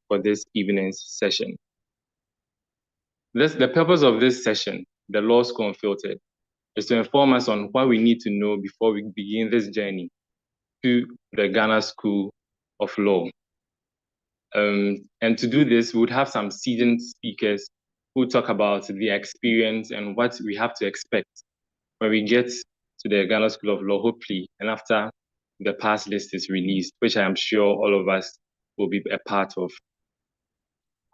for this evening's session. The purpose of this session, the Law School Unfiltered, is to inform us on what we need to know before we begin this journey to the Ghana School of Law. And to do this, we would have some seasoned speakers who talk about their experience and what we have to expect when we get to the Ghana School of Law, hopefully, and after the pass list is released, which I am sure all of us will be a part of.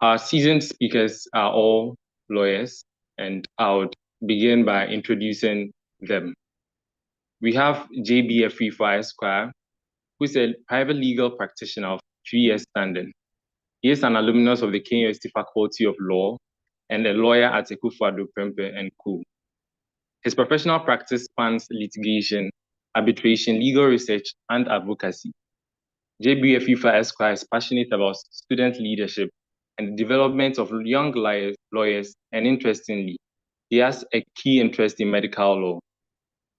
Our seasoned speakers are all lawyers, and I would begin by introducing them. We have JB Afrifa Esquire, who is a private legal practitioner of 3 years standing. He is an alumnus of the Kenya University Faculty of Law and a lawyer at Akufo-Addo Prempeh and Co. His professional practice spans litigation, arbitration, legal research, and advocacy. JB Afrifa Esquire is passionate about student leadership and the development of young lawyers, and interestingly, he has a key interest in medical law.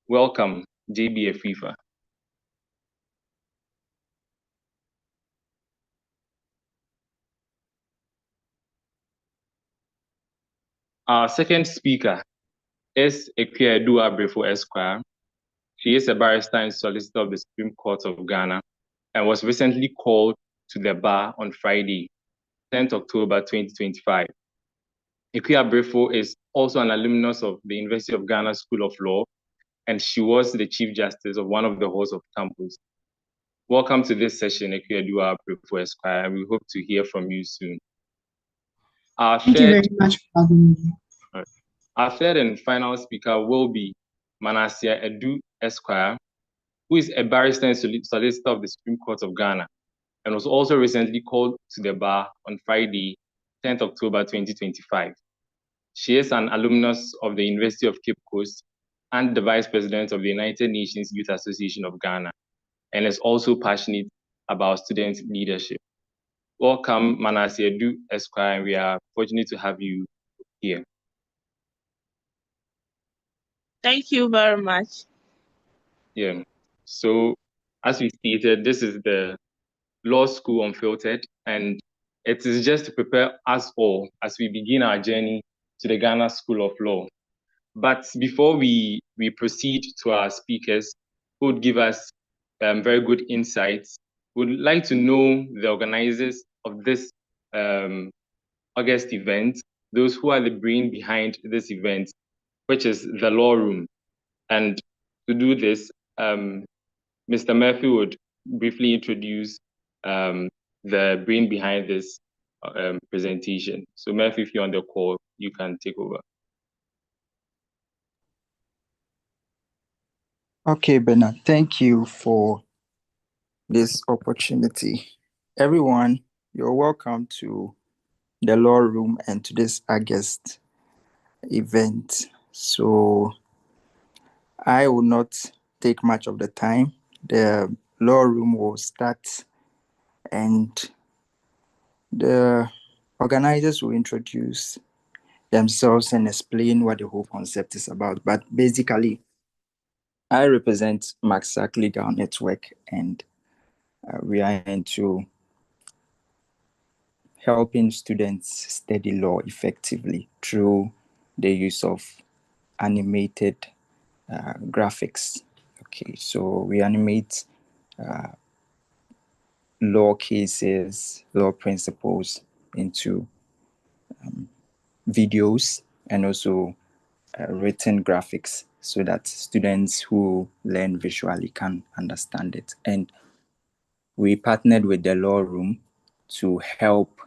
Welcome, JB Afrifa. Our second speaker is Akua-Addo Abrefo Esquire. She is a barrister and solicitor of the Supreme Court of Ghana and was recently called to the bar on Friday, 10th October 2025. Akua Abrefo is also an alumnus of the University of Ghana School of Law, and she was the Chief Justice of one of the halls of campus. Welcome to this session, Akua-Addo Abrefo Esquire, and we hope to hear from you soon. Thank you very much for having me. Our third and final speaker will be Manasseh Addo Esquire, who is a barrister and solicitor of the Supreme Court of Ghana, and was also recently called to the bar on Friday, 10th October 2025. She is an alumnus of the University of Cape Coast and the Vice President of the United Nations Youth Association of Ghana, and is also passionate about student leadership. Welcome, Manasseh Addo Esquire, and we are fortunate to have you here. Thank you very much. Yeah. So, as we stated, this is the Law School Unfiltered, and it is just to prepare us all as we begin our journey to the Ghana School of Law. But before we proceed to our speakers, who would give us very good insights, we would like to know the organizers of this August event, those who are the brain behind this event, which is the Law Room. And to do this, Mr. Murphy would briefly introduce the brain behind this presentation. So Murphy, if you're on the call, you can take over. Okay, Bernard, thank you for this opportunity. Everyone, you're welcome to the Law Room and to this August event. So I will not take much of the time. The Law Room will start and the organizers will introduce themselves and explain what the whole concept is about. But basically, I represent MACSAC Legal Network, and we are into helping students study law effectively through the use of animated graphics. Okay, so we animate law cases, law principles into videos and also written graphics so that students who learn visually can understand it. And we partnered with the Law Room to help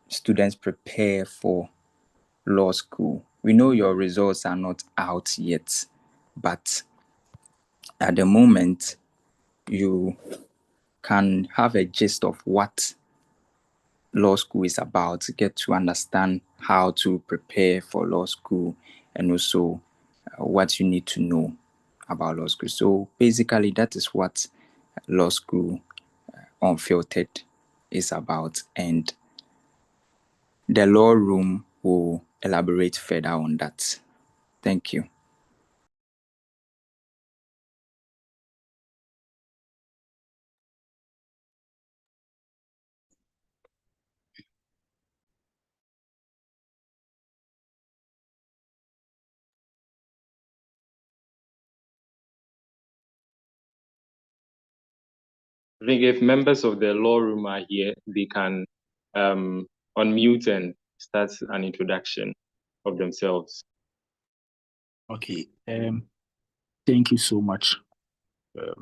students prepare for law school. We know your results are not out yet, but at the moment, you can have a gist of what law school is about, get to understand how to prepare for law school and also what you need to know about law school. So basically, that is what Law School Unfiltered is about, and the Law Room will elaborate further on that. Thank you. I think if members of the law room are here, they can unmute and start an introduction of themselves. Okay. Thank you so much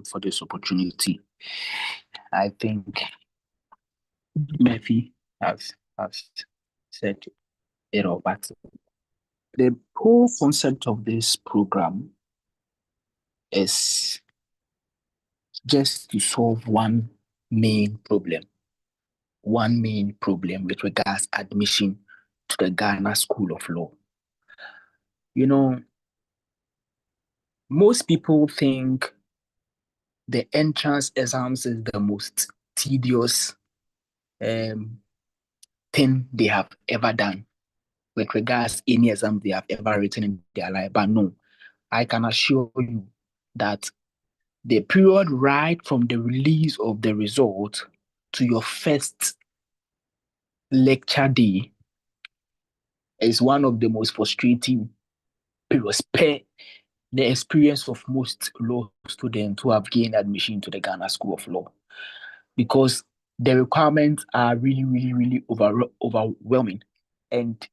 for this opportunity. I think Murphy has said it all, but the whole concept of this program is just to solve one main problem with regards admission to the Ghana School of Law. You know, most people think the entrance exams is the most tedious thing they have ever done with regards any exam they have ever written in their life. But no, I can assure you that the period right from the release of the result to your first lecture day is one of the most frustrating periods per the experience of most law students who have gained admission to the Ghana School of Law, because the requirements are really overwhelming. And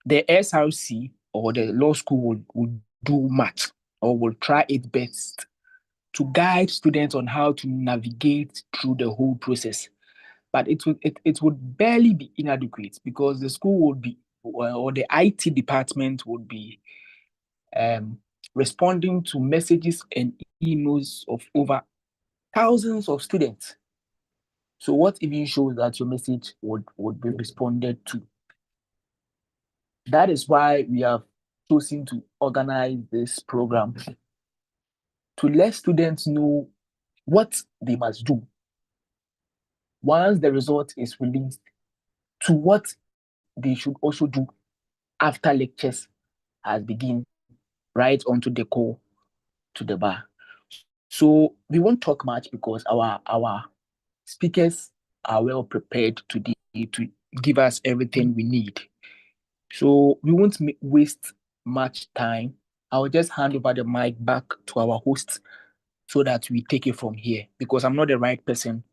the SRC or the law school will do much or will try its best to guide students on how to navigate through the whole process. But it would barely be inadequate, because the school would be, or the IT department would be responding to messages and emails of over thousands of students. So what even shows that your message would be responded to? That is why we have chosen to organize this program, to let students know what they must do once the result is released, to what they should also do after lectures has begun, right onto the call to the bar. So we won't talk much, because our speakers are well prepared today to give us everything we need. So we won't waste much time. I'll just hand over the mic back to our host so that we take it from here, because I'm not the right person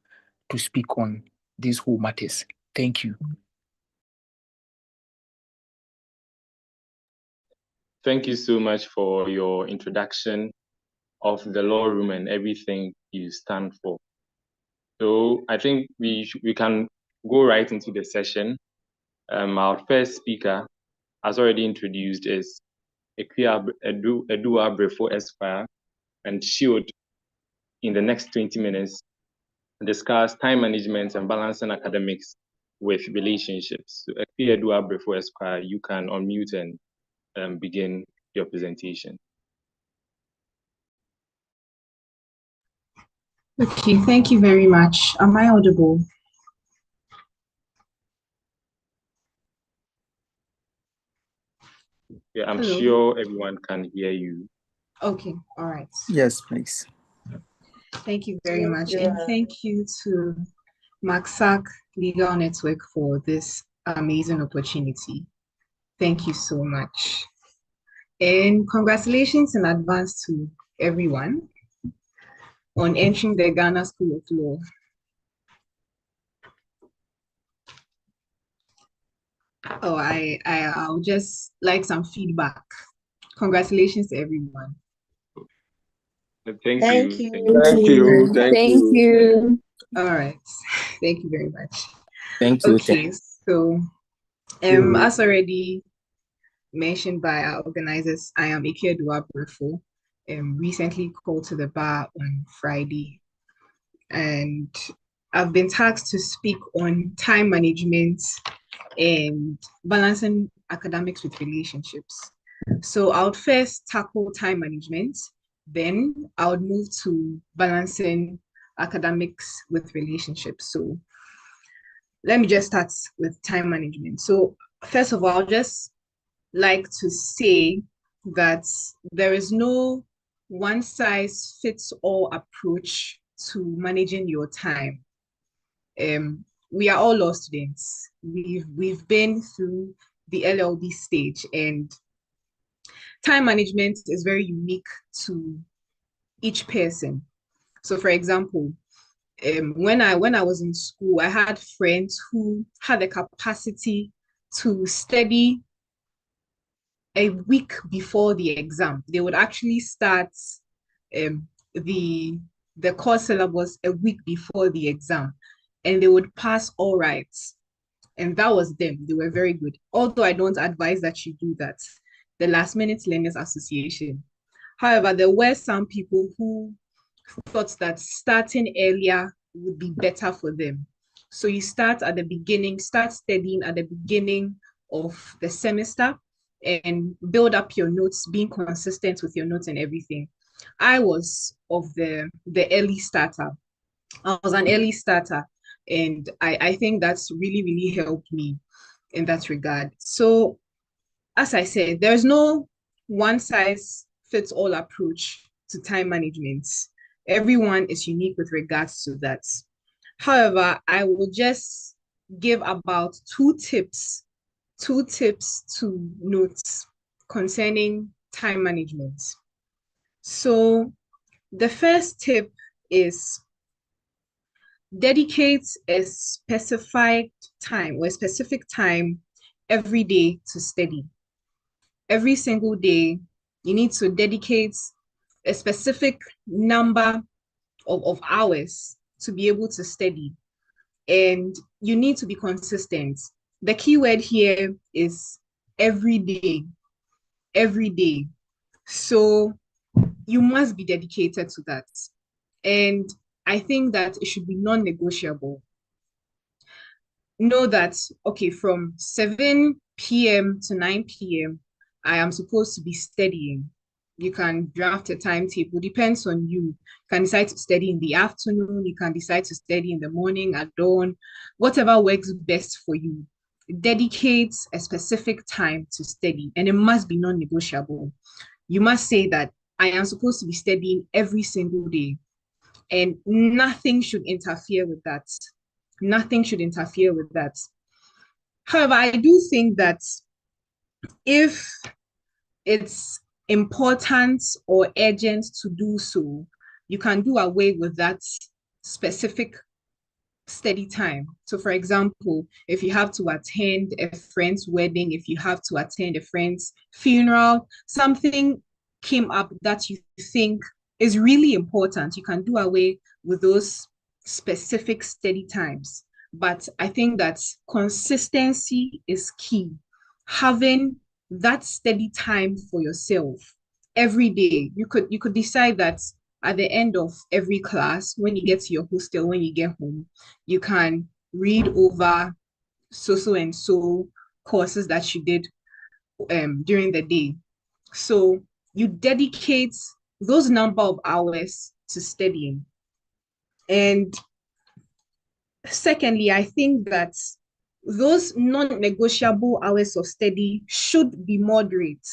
to speak on these whole matters. Thank you. Thank you so much for your introduction of the law room and everything you stand for. So I think we can go right into the session. Our first speaker, as already introduced, is Ekua Edua Brefo Esquire, and she would, in the next 20 minutes, discuss time management and balancing academics with relationships. So Ekua Edua Brefo Esquire, you can unmute and begin your presentation. Okay, thank you very much. Am I audible? Yeah, I'm Hello. sure everyone can hear you. Okay, all right. Yes, please. Thank you very much. And thank you to Maxac Legal Network for this amazing opportunity. Thank you so much. And congratulations in advance to everyone on entering the Ghana School of Law. Oh, I'll just like some feedback. Congratulations to everyone. Thank you. Thank you. All right. Thank you very much. Thank you. Okay, so as already mentioned by our organizers, I am Ekua Edua Brefo, recently called to the bar on Friday, and I've been tasked to speak on time management and balancing academics with relationships. So I would first tackle time management, then I would move to balancing academics with relationships. So let me just start with time management. So first of all, I'll just like to say that there is no one size fits all approach to managing your time. We are all law students. We've been through the LLB stage, and time management is very unique to each person. So for example, When I was in school, I had friends who had the capacity to study a week before the exam. They would actually start um, the course syllabus a week before the exam, and they would pass all right. And that was them. They were very good. Although I don't advise that you do that. The Last Minute Learners Association. However, there were some people who thought that starting earlier would be better for them. So you start at the beginning, start studying at the beginning of the semester and build up your notes, being consistent with your notes and everything. I was of the early starter. I was an early starter, and I think that's really helped me in that regard. So as I said, there's no one size fits all approach to time management. Everyone is unique with regards to that. However, I will just give about two tips to notes concerning time management. So the first tip is dedicate a specified time or a specific time every day to study. Every single day, you need to dedicate a specific number of hours to be able to study. And you need to be consistent. The key word here is every day. Every day. So you must be dedicated to that. And I think that it should be non-negotiable. Know that, okay, from 7 p.m. to 9 p.m., I am supposed to be studying. You can draft a timetable, depends on you. You can decide to study in the afternoon, you can decide to study in the morning, at dawn, whatever works best for you. Dedicate a specific time to study, and it must be non-negotiable. You must say that I am supposed to be studying every single day, and nothing should interfere with that. Nothing should interfere with that. However, I do think that if it's important or urgent to do so, you can do away with that specific study time. So for example, if you have to attend a friend's wedding, if you have to attend a friend's funeral, something came up that you think is really important, you can do away with those specific study times. But I think that consistency is key. Having that steady time for yourself every day. You could decide that at the end of every class, when you get to your hostel, when you get home, you can read over so and so courses that you did during the day. So you dedicate those number of hours to studying. And secondly, I think that those non-negotiable hours of study should be moderate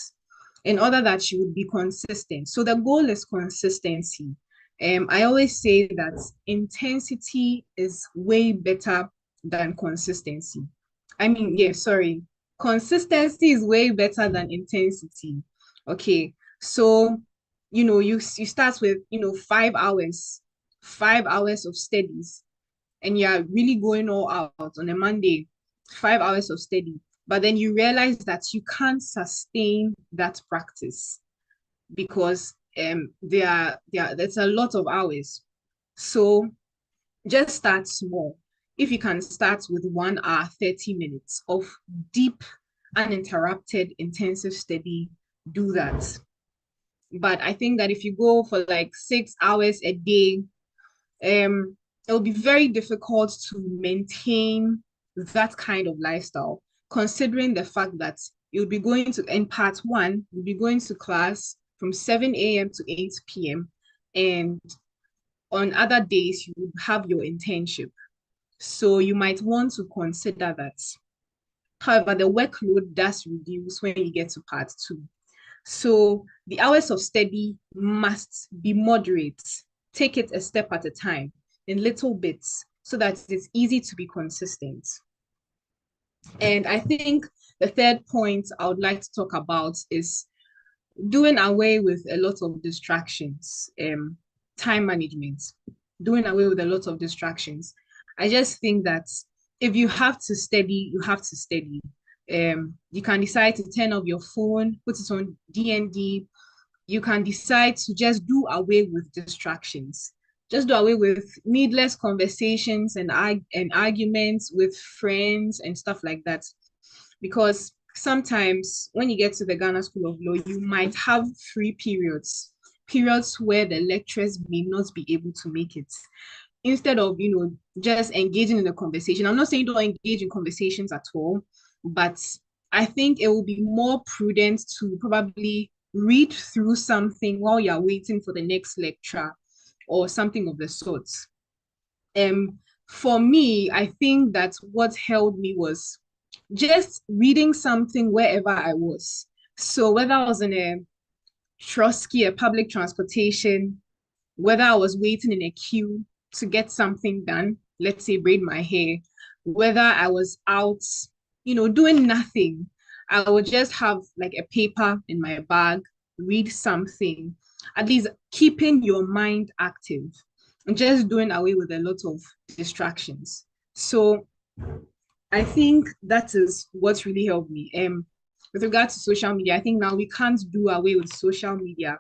in order that you would be consistent. So the goal is consistency. I always say that intensity is way better than consistency. Consistency is way better than intensity. Okay, so you start with 5 hours of studies, and you're really going all out on a Monday, 5 hours of study, but then you realize that you can't sustain that practice because there's a lot of hours. So just start small. If you can start with 1 hour, 30 minutes of deep, uninterrupted, intensive study, do that. But I think that if you go for like 6 hours a day, it'll be very difficult to maintain that kind of lifestyle, considering the fact that you'll be going to, in part one, you'll be going to class from 7 a.m. to 8 p.m. And on other days, you would have your internship. So you might want to consider that. However, the workload does reduce when you get to part two. So the hours of study must be moderate. Take it a step at a time, in little bits, so that it's easy to be consistent. And I think the third point I would like to talk about is doing away with a lot of distractions, time management. doing away with a lot of distractions. I just think that if you have to study, you have to study. You can decide to turn off your phone, put it on DND. You can decide to just do away with distractions. Just do away with needless conversations and arguments with friends and stuff like that. Because sometimes when you get to the Ghana School of Law, you might have free periods where the lecturers may not be able to make it. Instead of, just engaging in the conversation. I'm not saying don't engage in conversations at all, but I think it will be more prudent to probably read through something while you're waiting for the next lecture or something of the sort. For me, I think that what held me was just reading something wherever I was. So whether I was in a Trotsky, a public transportation, whether I was waiting in a queue to get something done, let's say braid my hair, whether I was out, doing nothing, I would just have like a paper in my bag, read something, at least keeping your mind active and just doing away with a lot of distractions. So I think that is what really helped me. With regard to social media, I think now we can't do away with social media,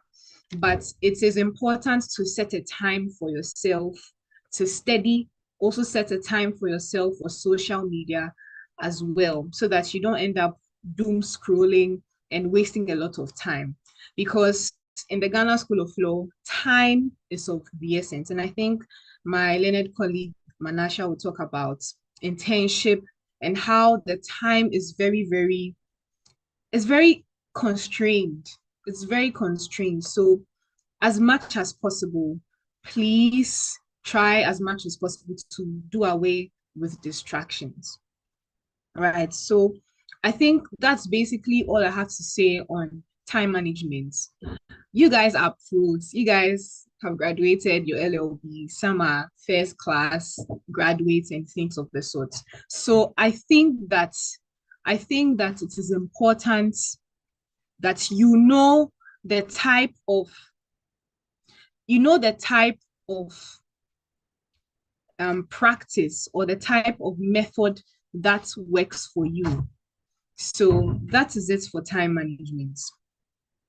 but it is important to set a time for yourself to study, also set a time for yourself for social media as well, so that you don't end up doom scrolling and wasting a lot of time. Because in the Ghana School of Law, time is of the essence. And I think my learned colleague Manasha will talk about internship and how the time is very constrained. It's very constrained. So as much as possible, please try as much as possible to do away with distractions. All right. So I think that's basically all I have to say on time management. You guys are pros. You guys have graduated your LLB. Some are first class graduates and things of the sort. So I think that it is important that you know the type of practice or the type of method that works for you. So that is it for time management.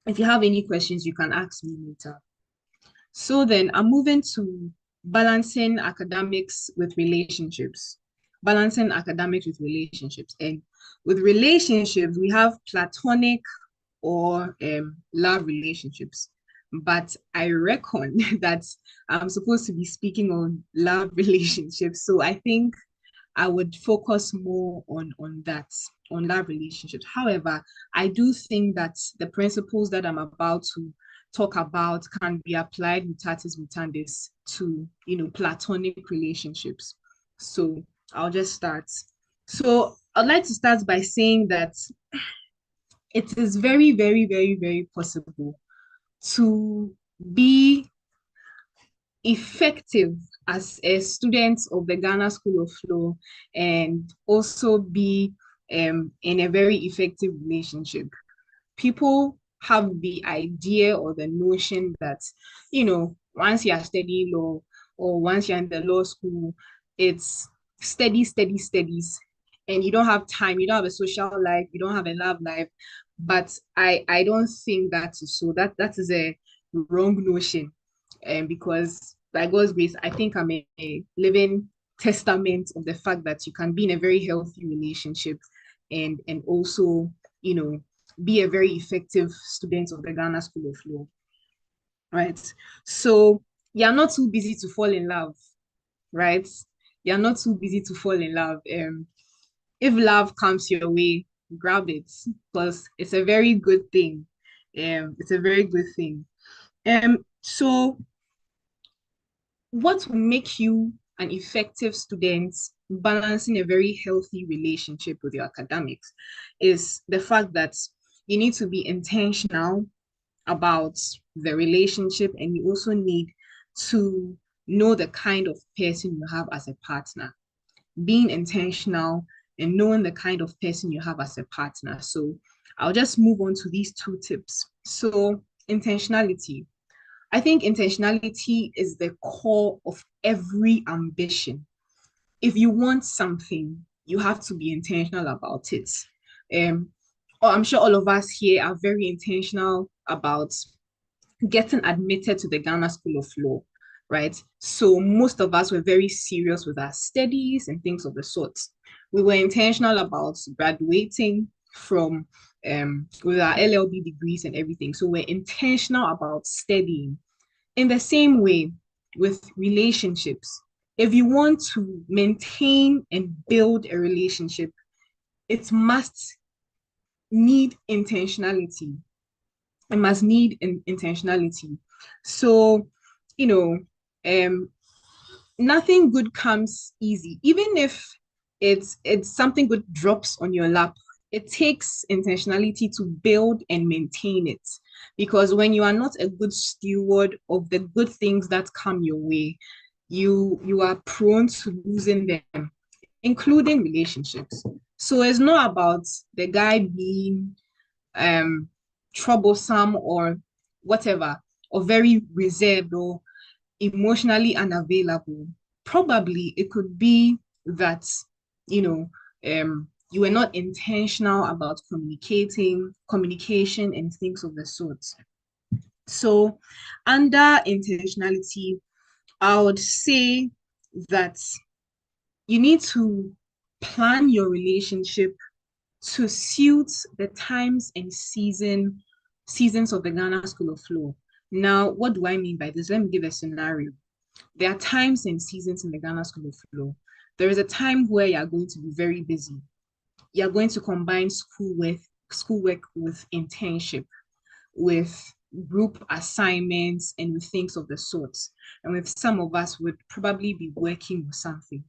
If you have any questions, you can ask me later. So then I'm moving to balancing academics with relationships. Balancing academics with relationships. And with relationships, we have platonic or love relationships. But I reckon that I'm supposed to be speaking on love relationships. So I think I would focus more on that, on love relationships. However, I do think that the principles that I'm about to talk about can be applied mutatis mutandis to, platonic relationships. So I'll just start. So I'd like to start by saying that it is very, very, very, very possible to be effective as a student of the Ghana School of Law and also be in a very effective relationship. People have the idea or the notion that, once you are studying law or once you're in the law school, it's studies, and you don't have time, you don't have a social life, you don't have a love life. But I don't think that is so. That is a wrong notion. Because by God's grace, I think I'm a living testament of the fact that you can be in a very healthy relationship and also, be a very effective student of the Ghana School of Law. Right. So you're not too busy to fall in love, right? You're not too busy to fall in love. If love comes your way, grab it, because it's a very good thing. It's a very good thing. So what will make you an effective student balancing a very healthy relationship with your academics is the fact that you need to be intentional about the relationship, and you also need to know the kind of person you have as a partner. Being intentional and knowing the kind of person you have as a partner. So I'll just move on to these two tips. So intentionality. I think intentionality is the core of every ambition. If you want something, you have to be intentional about it. I'm sure all of us here are very intentional about getting admitted to the Ghana School of Law, right? So most of us were very serious with our studies and things of the sort. We were intentional about graduating from with our LLB degrees and everything. So we're intentional about studying. In the same way with relationships, if you want to maintain and build a relationship, it must need intentionality. It must need intentionality. So, you know, nothing good comes easy. Even if it's something good drops on your lap, it takes intentionality to build and maintain it. Because when you are not a good steward of the good things that come your way, you are prone to losing them, including relationships. So it's not about the guy being troublesome or whatever, or very reserved or emotionally unavailable. Probably it could be that, you were not intentional about communication and things of the sort. So under intentionality, I would say that you need to plan your relationship to suit the times and seasons of the Ghana School of Law. Now, what do I mean by this? Let me give a scenario. There are times and seasons in the Ghana School of Law. There is a time where you are going to be very busy. You are going to combine schoolwork with internship, with group assignments, and with things of the sort. And with some of us would probably be working with something.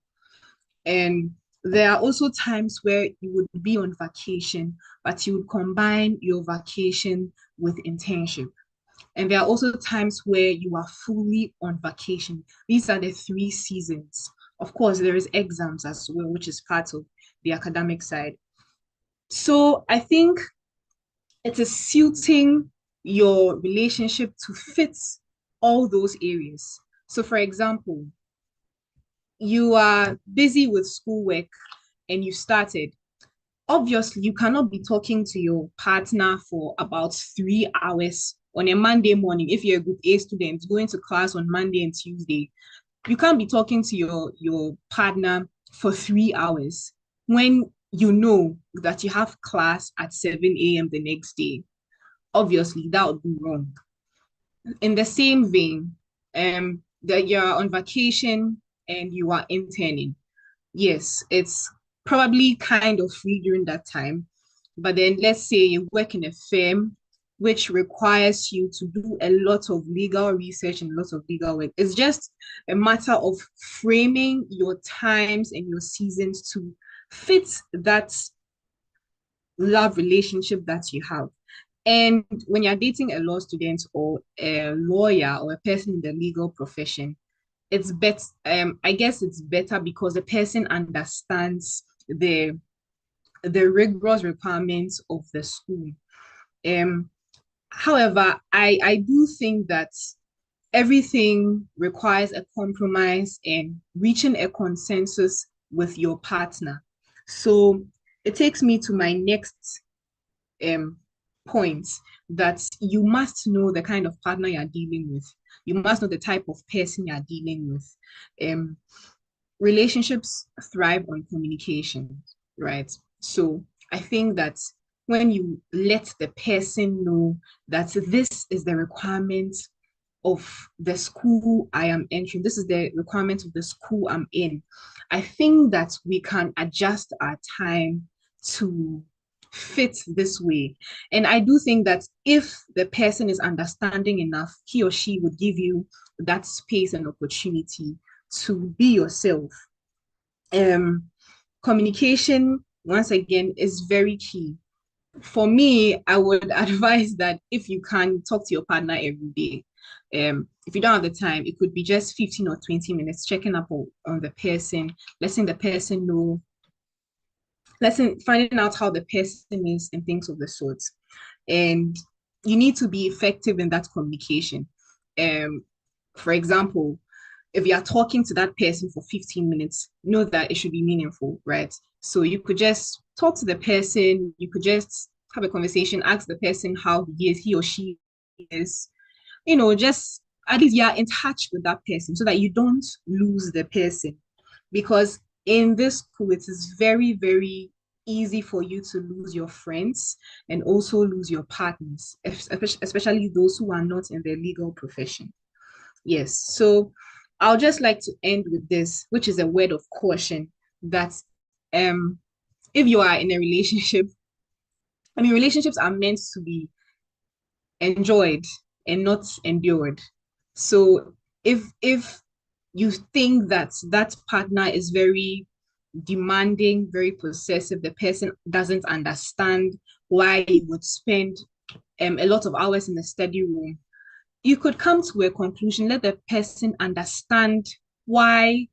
And there are also times where you would be on vacation, but you would combine your vacation with internship. And there are also times where you are fully on vacation. These are the 3 seasons. Of course, there is exams as well, which is part of the academic side. So I think it is suiting your relationship to fit all those areas. So for example, you are busy with schoolwork and you started. Obviously, you cannot be talking to your partner for about 3 hours on a Monday morning. If you're a group A student going to class on Monday and Tuesday, you can't be talking to your partner for 3 hours when you know that you have class at 7 a.m. the next day. Obviously, that would be wrong. In the same vein, that you're on vacation and you are interning. Yes, it's probably kind of free during that time. But then let's say you work in a firm which requires you to do a lot of legal research and lots of legal work. It's just a matter of framing your times and your seasons to fit that love relationship that you have. And when you're dating a law student or a lawyer or a person in the legal profession, it's better. I guess it's better because the person understands the rigorous requirements of the school. However, I do think that everything requires a compromise and reaching a consensus with your partner. So it takes me to my next point, that you must know the kind of partner you're dealing with. You must know the type of person you're dealing with. Relationships thrive on communication, right? So I think that when you let the person know that this is the requirement of the school I am entering, this is the requirement of the school I'm in, I think that we can adjust our time to fit this way. And I do think that if the person is understanding enough, he or she would give you that space and opportunity to be yourself. Communication, once again, is very key. For me, I would advise that if you can talk to your partner every day, if you don't have the time, it could be just 15 or 20 minutes checking up on the person, letting the person know, finding out how the person is and things of the sort. And you need to be effective in that communication. For example, if you are talking to that person for 15 minutes, know that it should be meaningful, right? So you could just talk to the person, you could just have a conversation, ask the person how he or she is, just at least you are in touch with that person so that you don't lose the person. Because in this school, it is very, very easy for you to lose your friends and also lose your partners, especially those who are not in the legal profession. Yes. So I'll just like to end with this, which is a word of caution that if you are in a relationship, I mean, relationships are meant to be enjoyed and not endured. So if you think that that partner is very demanding, very possessive, the person doesn't understand why you would spend a lot of hours in the study room, you could come to a conclusion, let the person understand why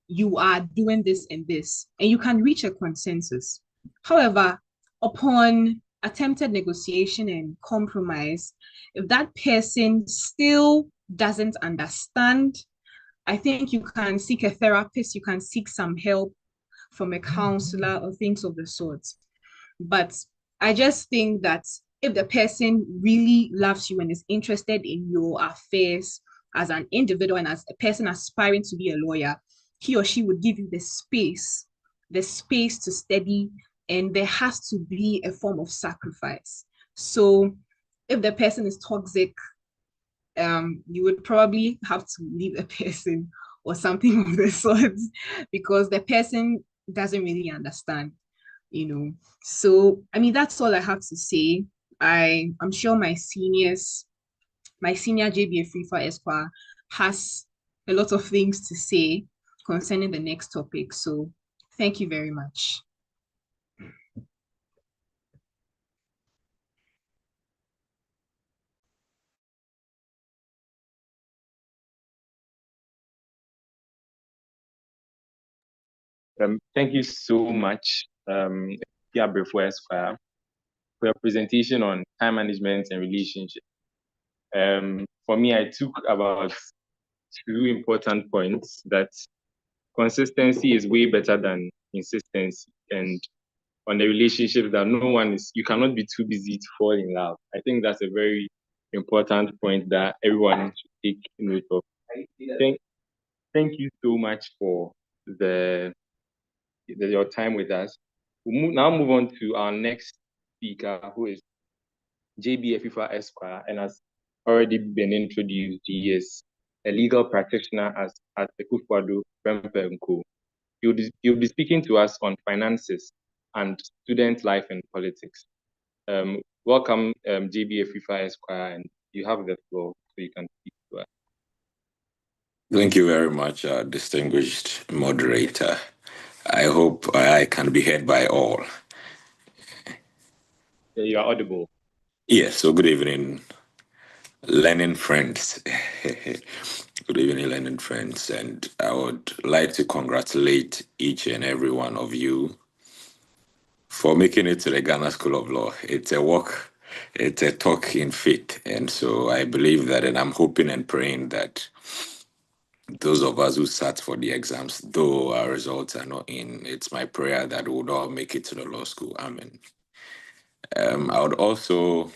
you are doing this and this, and you can reach a consensus. However, upon attempted negotiation and compromise, if that person still doesn't understand, I think you can seek a therapist, you can seek some help from a counselor or things of the sort. But I just think that if the person really loves you and is interested in your affairs as an individual and as a person aspiring to be a lawyer, he or she would give you the space to study, and there has to be a form of sacrifice. So if the person is toxic, you would probably have to leave the person or something of the sort because the person doesn't really understand. So I mean, that's all I have to say. I'm sure my senior JBA FIFA Esquire has a lot of things to say concerning the next topic. So thank you very much. Thank you so much, Abrefo Esquire, for your presentation on time management and relationship. For me, I took about 2 important points: that consistency is way better than consistency, and on the relationship that you cannot be too busy to fall in love. I think that's a very important point that everyone should take note of. Thank you so much for your time with us. We'll now move on to our next speaker, who is JBA FIFA Esquire, and has already been introduced. He is a legal practitioner at Ekufuado Prempeh & Co. He'll be speaking to us on finances and student life and politics. Welcome, JBA FIFA Esquire, and you have the floor so you can speak to us. Thank you very much, distinguished moderator. I hope I can be heard by all. You are audible. Yes, so good evening, learning friends. Good evening, learning friends. And I would like to congratulate each and every one of you for making it to the Ghana School of Law. It's a walk, it's a talk in faith. And so I believe that, and I'm hoping and praying that those of us who sat for the exams, though our results are not in, it's my prayer that we would all make it to the law school. Amen. I would also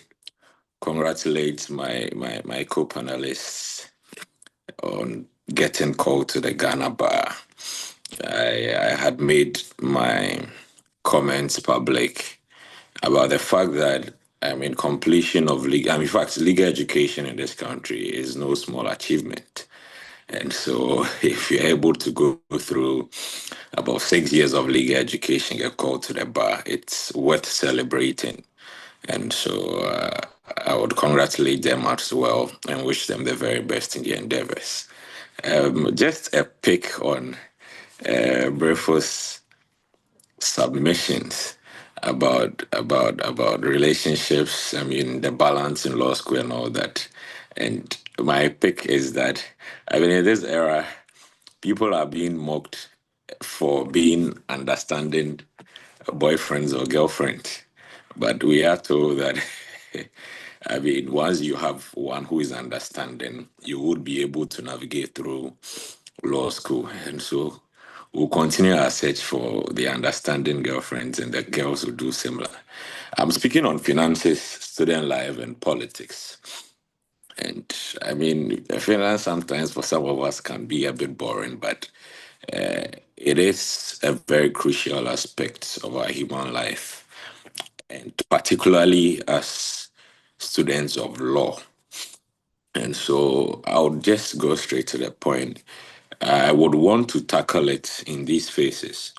congratulate my co-panelists on getting called to the Ghana bar. I had made my comments public about the fact that completion of legal education in this country is no small achievement. And so if you're able to go through about 6 years of legal education, get called to the bar, it's worth celebrating. And so I would congratulate them as well and wish them the very best in their endeavors. Just a pick on Brefo's submissions about relationships, the balance in law school and all that. And my pick is that, in this era, people are being mocked for being understanding boyfriends or girlfriends. But we are told that I mean, once you have one who is understanding, you would be able to navigate through law school. And so we'll continue our search for the understanding girlfriends, and the girls will do similar. I'm speaking on finances, student life, and politics. And I mean, finance sometimes for some of us can be a bit boring, but it is a very crucial aspect of our human life, and particularly as students of law. And so I'll just go straight to the point. I would want to tackle it in these phases.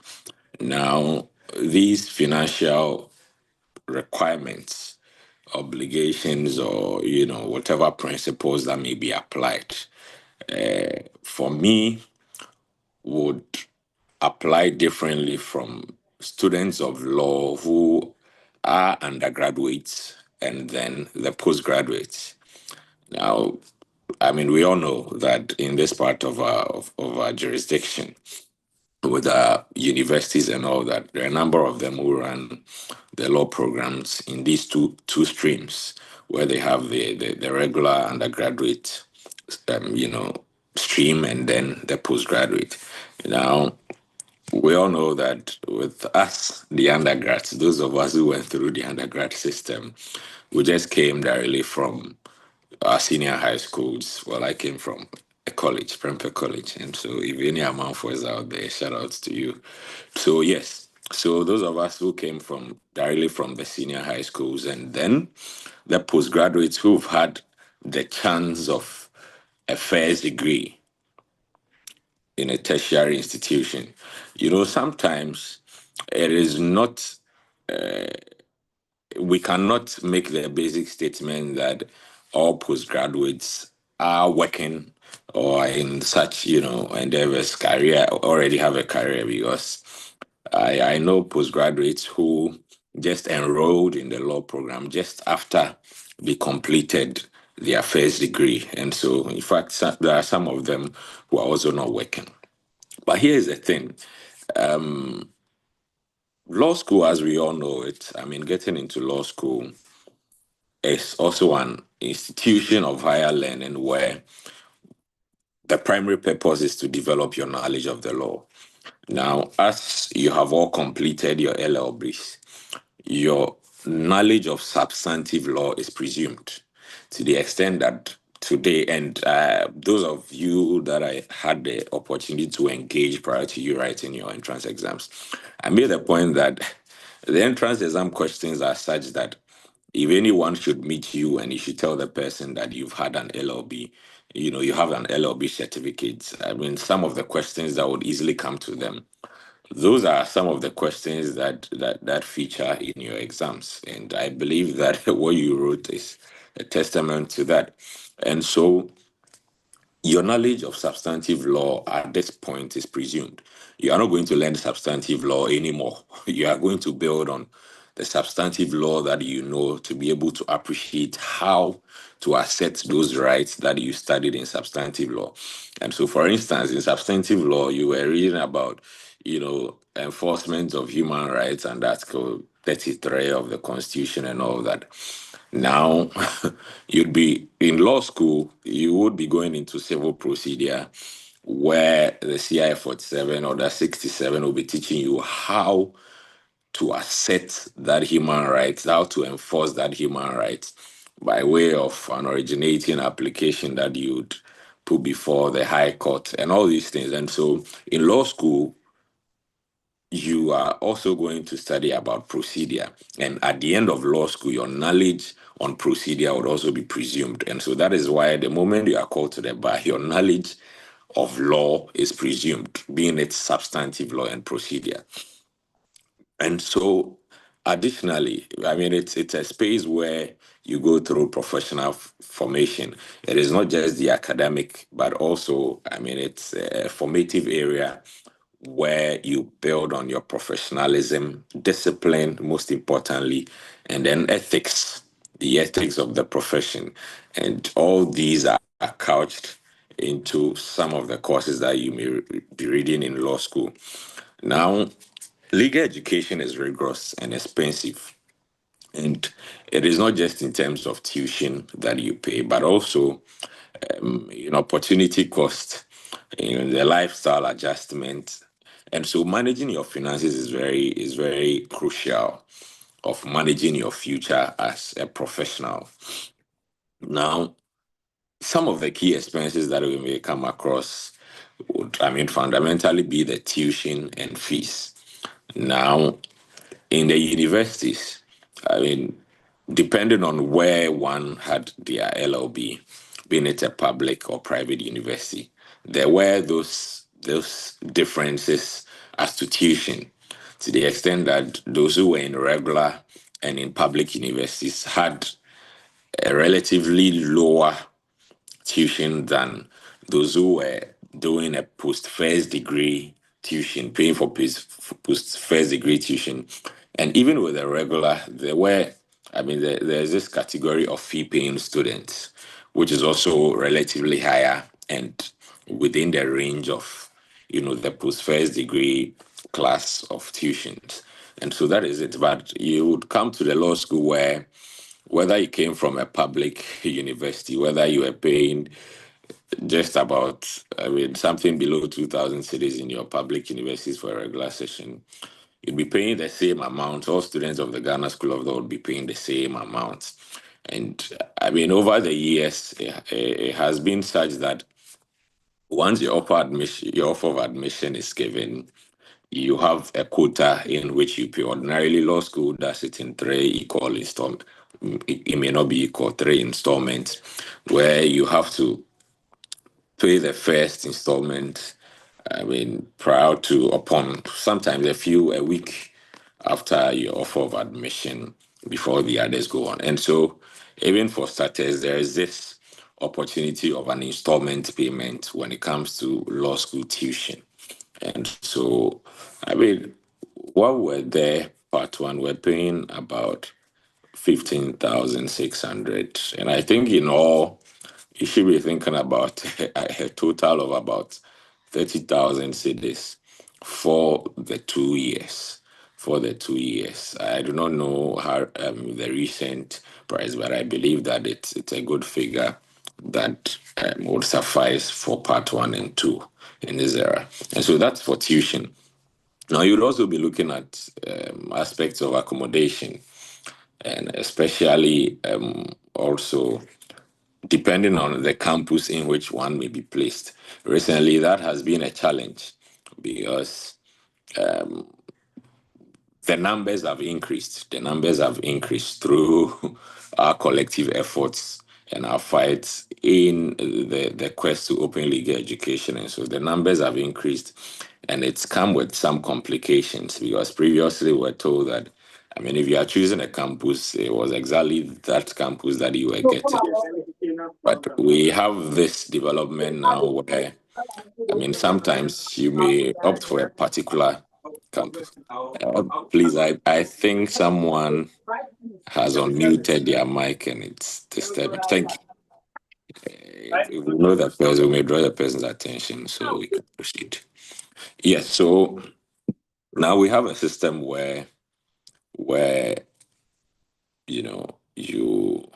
Now, these financial requirements, obligations, or whatever principles that may be applied, for me, would apply differently from students of law who are undergraduates and then the postgraduates. Now, I mean, we all know that in this part of our jurisdiction, with our universities and all that, there are a number of them who run the law programs in these two streams, where they have the regular undergraduate, stream, and then the postgraduate. Now, we all know that with us, the undergrads, those of us who went through the undergrad system, we just came directly from our senior high schools. Well, I came from a college, Prempeh College. And so if any Amanfo is out there, shout out to you. So yes, so those of us who came directly from the senior high schools, and then the postgraduates who've had the chance of a first degree in a tertiary institution. Sometimes it is not, we cannot make the basic statement that all postgraduates are working or in such, endeavors, already have a career, because I know postgraduates who just enrolled in the law program just after they completed their first degree. And so, in fact, there are some of them who are also not working. But here's the thing. Law school, as we all know it, I mean, getting into law school is also an institution of higher learning where the primary purpose is to develop your knowledge of the law. Now, as you have all completed your LLBs, your knowledge of substantive law is presumed, to the extent that today, and those of you that I had the opportunity to engage prior to you writing your entrance exams, I made the point that the entrance exam questions are such that if anyone should meet you and you should tell the person that you've had an LLB, you have an LLB certificate, I mean, some of the questions that would easily come to them, those are some of the questions that feature in your exams. And I believe that what you wrote is a testament to that. And so your knowledge of substantive law at this point is presumed. You are not going to learn substantive law anymore. You are going to build on the substantive law that you know to be able to appreciate how to assert those rights that you studied in substantive law. And so, for instance, in substantive law, you were reading about, enforcement of human rights and Article 33 of the Constitution and all that. Now, you'd be in law school, you would be going into civil procedure where the CI 47 or the 67 will be teaching you how to assert that human rights, how to enforce that human rights by way of an originating application that you'd put before the High Court and all these things. And so in law school, you are also going to study about procedure. And at the end of law school, your knowledge on procedure would also be presumed. And so that is why the moment you are called to the bar, your knowledge of law is presumed, being it substantive law and procedure. And so additionally, I mean, it's a space where you go through professional formation. It is not just the academic, but also, I mean, it's a formative area where you build on your professionalism, discipline, most importantly, and then ethics, the ethics of the profession. And all these are couched into some of the courses that you may be reading in law school. Now, legal education is rigorous and expensive. And it is not just in terms of tuition that you pay, but also opportunity cost, the lifestyle adjustment. And so managing your finances is very crucial of managing your future as a professional. Now, some of the key expenses that we may come across would, fundamentally be the tuition and fees. Now, in the universities, depending on where one had their LLB, being it a public or private university, there were those differences as to tuition, to the extent that those who were in regular and in public universities had a relatively lower tuition than those who were doing a post-first degree tuition, paying for post-first degree tuition. And even with the regular, there's this category of fee-paying students, which is also relatively higher and within the range of, the post-first degree class of tuitions. And so that is it. But you would come to the law school where, whether you came from a public university, whether you were paying just about, something below 2,000 cedis in your public universities for a regular session, you'd be paying the same amount. All students of the Ghana School of Law would be paying the same amount. And over the years, it has been such that once your offer of admission is given, you have a quota in which you pay. Ordinarily, law school does it in 3 equal installments. It may not be equal, 3 installments, where you have to pay the first installment, prior to, upon sometimes a week after your offer of admission, before the others go on. And so, even for starters, there is this opportunity of an installment payment when it comes to law school tuition. And so, while we're there, part one, we're paying about 15,600. And I think in all, you should be thinking about a total of about 30,000 cedis for the 2 years. I do not know how the recent price, but I believe that it's a good figure that would suffice for part 1 and 2 in this era. And so that's for tuition. Now, you'd also be looking at aspects of accommodation, and especially also depending on the campus in which one may be placed. Recently, that has been a challenge because the numbers have increased. The numbers have increased through our collective efforts and our fights in the quest to open legal education. And so the numbers have increased, and it's come with some complications because previously we were told that, if you are choosing a campus, it was exactly that campus that you were getting. But we have this development now where, sometimes you may opt for a particular campus. Please, I think someone has unmuted their mic and it's disturbing. Thank you. If we know that person, we may draw the person's attention so we can proceed. Yes, so now we have a system where you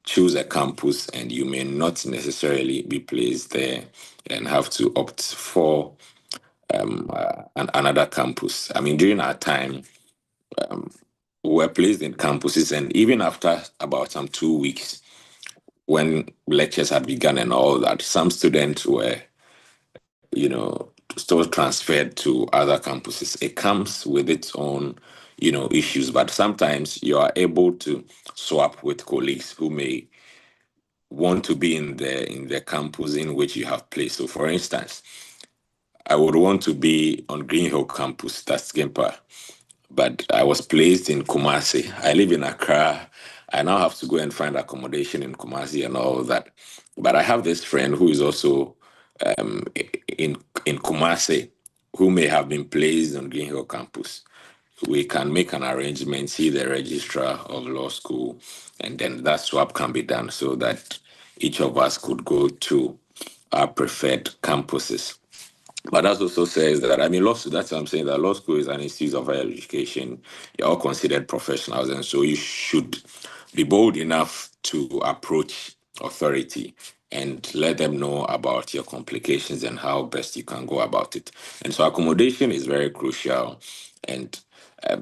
choose a campus and you may not necessarily be placed there and have to opt for another campus. During our time, we were placed in campuses, and even after about some 2 weeks, when lectures had begun and all that, some students were, still transferred to other campuses. It comes with its own, issues, but sometimes you are able to swap with colleagues who may want to be in the campus in which you have placed. So, for instance, I would want to be on Green Hill campus, that's Gimpa, but I was placed in Kumasi. I live in Accra. I now have to go and find accommodation in Kumasi and all that. But I have this friend who is also in Kumasi, who may have been placed on Green Hill campus. We can make an arrangement, see the registrar of law school, and then that swap can be done so that each of us could go to our preferred campuses. But that also says that, I mean, law school, that's what I'm saying, that law school is an institute of higher education. You're all considered professionals, and so you should be bold enough to approach authority and let them know about your complications and how best you can go about it. And so accommodation is very crucial. And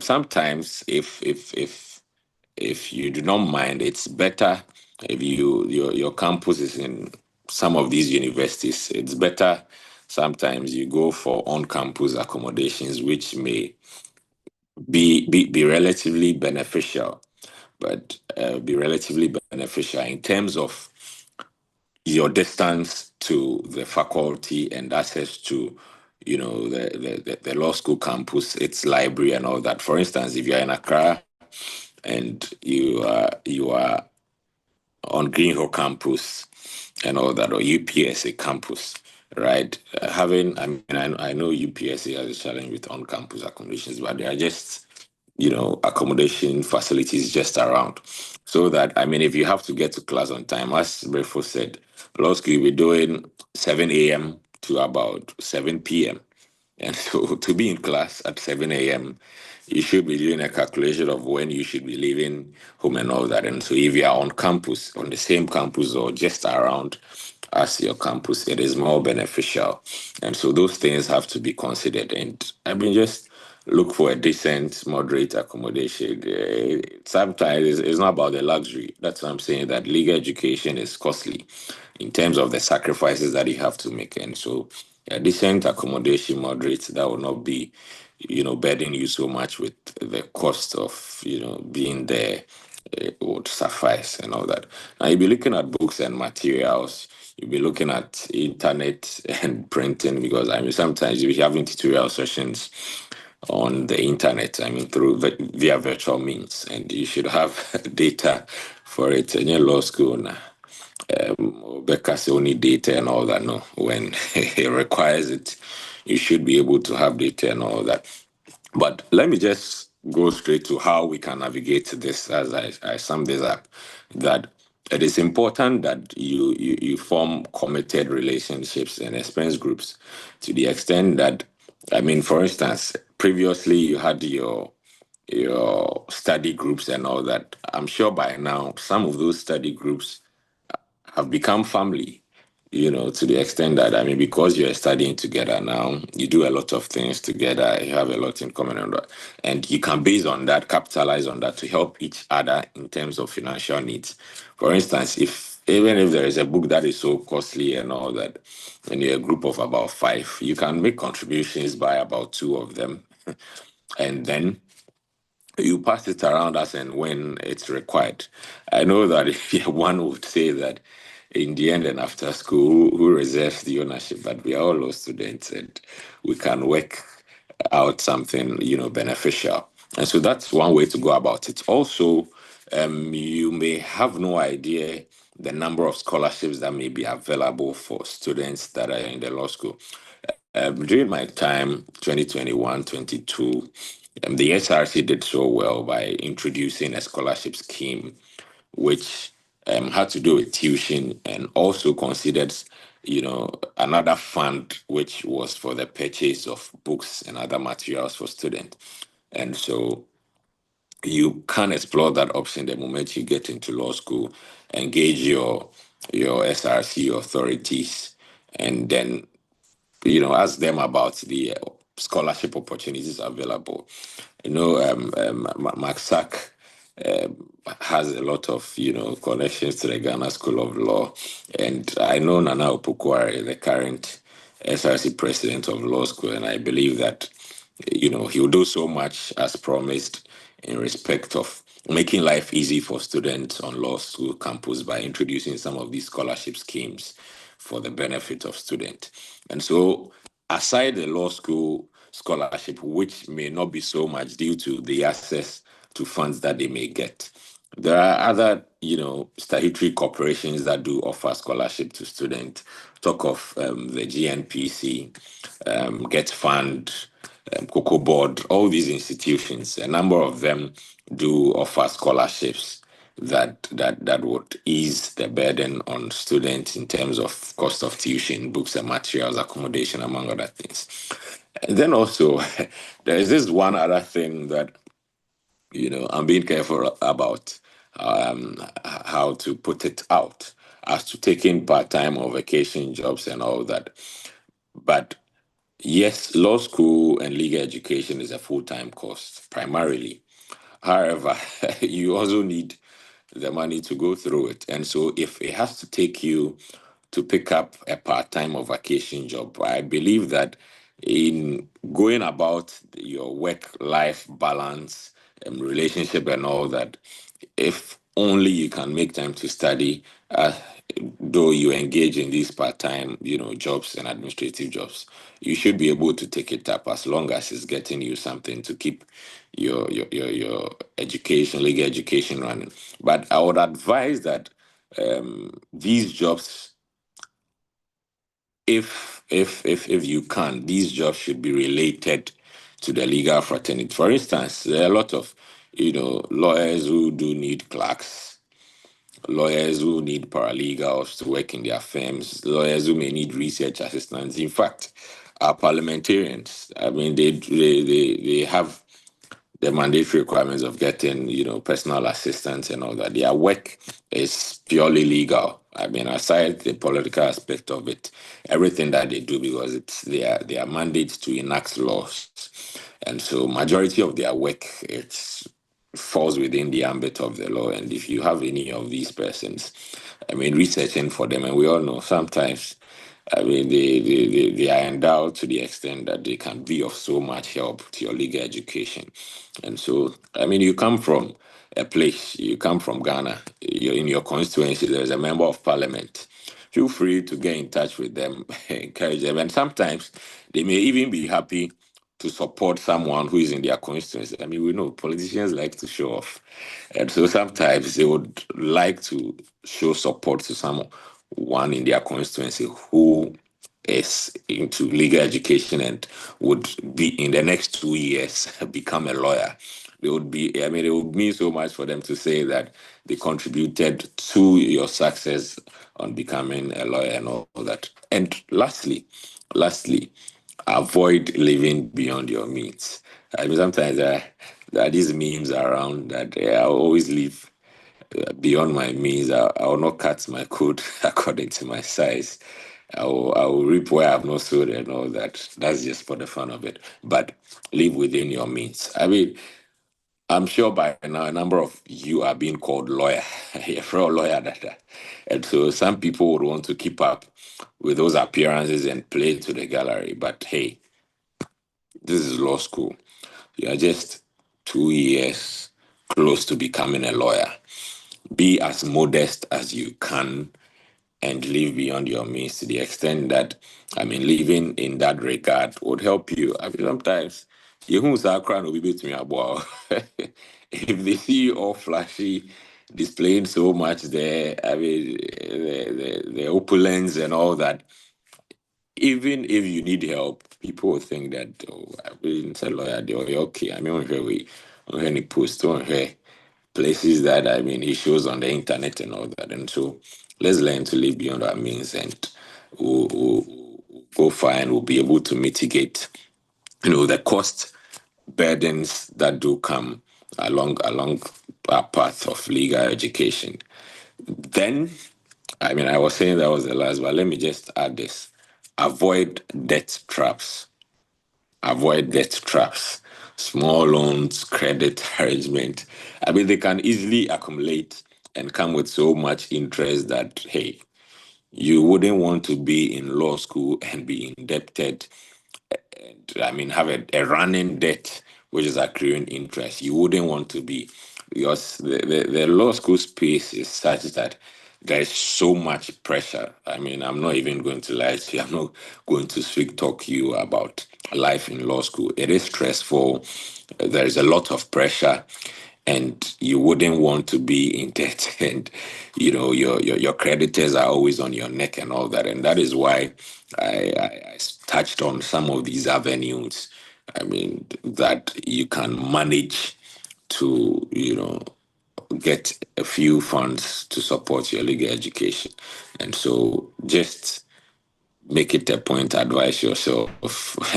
sometimes if you do not mind, it's better if your campus is in some of these universities. It's better sometimes you go for on-campus accommodations, which may be relatively beneficial, but be relatively beneficial in terms of your distance to the faculty and access to the law school campus, its library and all that. For instance, if you're in Accra and you are on Green Hill campus and all that, or UPSA campus, right? I know UPSA has a challenge with on-campus accommodations, but they are just, accommodation facilities just around. So that, I mean, if you have to get to class on time, as Brefo said, law school will be doing 7 a.m. to about 7 p.m. And so to be in class at 7 a.m., you should be doing a calculation of when you should be leaving home and all that. And so if you are on campus, on the same campus or just around as your campus, it is more beneficial. And so those things have to be considered. And I mean, just look for a decent, moderate accommodation. Sometimes it's not about the luxury. That's what I'm saying, that legal education is costly in terms of the sacrifices that you have to make. And so a decent accommodation, moderate, that will not be, burden you so much with the cost of, being there. It would suffice and all that. Now you'll be looking at books and materials. You'll be looking at internet and printing, because I mean sometimes you'll be having tutorial sessions on the internet, I mean via virtual means, and you should have data for it. In your law school now, because you need data and all that. No, when it requires it, you should be able to have data and all that. But let me just go straight to how we can navigate this as I sum this up. That it is important that you form committed relationships and expense groups, to the extent that, I mean, for instance, previously you had your study groups and all that. I'm sure by now some of those study groups have become family, to the extent that, I mean, because you're studying together now, you do a lot of things together, you have a lot in common, and you can base on that, capitalize on that to help each other in terms of financial needs. For instance, even if there is a book that is so costly and all that, and you're a group of about 5, you can make contributions by about 2 of them, and then you pass it around as and when it's required. I know that if one would say that in the end and after school, who reserves the ownership, but we are all law students and we can work out something, beneficial. And so that's one way to go about it. Also, you may have no idea the number of scholarships that may be available for students that are in the law school. During my time, 2021, 22, the SRC did so well by introducing a scholarship scheme, which had to do with tuition, and also considered, another fund which was for the purchase of books and other materials for students. And so you can explore that option the moment you get into law school, engage your SRC authorities, and then ask them about the scholarship opportunities available. MacSac has a lot of, connections to the Ghana School of Law. And I know Nana Opokuare, the current SRC president of law school, and I believe that, he'll do so much as promised in respect of making life easy for students on law school campus by introducing some of these scholarship schemes for the benefit of students. And so, aside the law school scholarship, which may not be so much due to the access to funds that they may get, there are other, statutory corporations that do offer scholarship to students. Talk of the GNPC, Get Fund, Cocoa Board, all these institutions. A number of them do offer scholarships that would ease the burden on students in terms of cost of tuition, books and materials, accommodation, among other things. And then also, there is this one other thing that, I'm being careful about how to put it out as to taking part-time or vacation jobs and all that. But yes, law school and legal education is a full-time course primarily. However, you also need the money to go through it. And so if it has to take you to pick up a part-time or vacation job, I believe that in going about your work-life balance and relationship and all that, if only you can make time to study, though you engage in these part-time, jobs and administrative jobs, you should be able to take it up as long as it's getting you something to keep your education, legal education running. But I would advise that these jobs, if you can, these jobs should be related to the legal fraternity. For instance, there are a lot of lawyers who do need clerks, lawyers who need paralegals to work in their firms, lawyers who may need research assistants. In fact, our parliamentarians, I mean, they have the mandatory requirements of getting, personal assistance and all that. Their work is purely legal. I mean, aside the political aspect of it, everything that they do, because it's their mandate to enact laws. And so majority of their work, it falls within the ambit of the law. And if you have any of these persons, I mean, researching for them, and we all know sometimes, I mean, they are endowed to the extent that they can be of so much help to your legal education. And so, I mean, you come from a place, you come from Ghana, you're in your constituency, there's a member of parliament. Feel free to get in touch with them, encourage them. And sometimes they may even be happy to support someone who is in their constituency. I mean, we know politicians like to show off. And so sometimes they would like to show support to someone in their constituency who is into legal education and would be in the next 2 years become a lawyer. It would mean so much for them to say that they contributed to your success on becoming a lawyer and all that. And lastly, avoid living beyond your means. I mean, sometimes there are these memes around that I always live beyond my means. I will not cut my coat according to my size. I will reap where I have not sowed and all that. That's just for the fun of it. But live within your means. I mean, I'm sure by now a number of you are being called lawyer. You're a lawyer, and so some people would want to keep up with those appearances and play to the gallery. But hey, this is law school. You are just 2 years close to becoming a lawyer. Be as modest as you can and live beyond your means to the extent that, I mean, living in that regard would help you. I mean, sometimes you start crying will be to me about if they see you all flashy, displaying so much there, I mean, the opulence and all that. Even if you need help, people will think that, I've been a lawyer, they're okay. I mean, when any post on here, places that, I mean, he shows on the internet and all that. And so let's learn to live beyond our means, and we'll go far and we'll be able to mitigate, the cost burdens that do come along our path of legal education. Then, I mean, I was saying that was the last, but let me just add this. Avoid debt traps. Avoid debt traps. Small loans, credit arrangement. I mean, they can easily accumulate and come with so much interest that, hey, you wouldn't want to be in law school and be indebted. I mean, have a running debt which is accruing interest. You wouldn't want to be, because the law school space is such that there is so much pressure. I mean, I'm not even going to lie to you. I'm not going to sweet talk you about life in law school. It is stressful. There is a lot of pressure, and you wouldn't want to be in debt. And your creditors are always on your neck and all that. And that is why I touched on some of these avenues. I mean, that you can manage to get a few funds to support your legal education. And so just make it a point to advise yourself.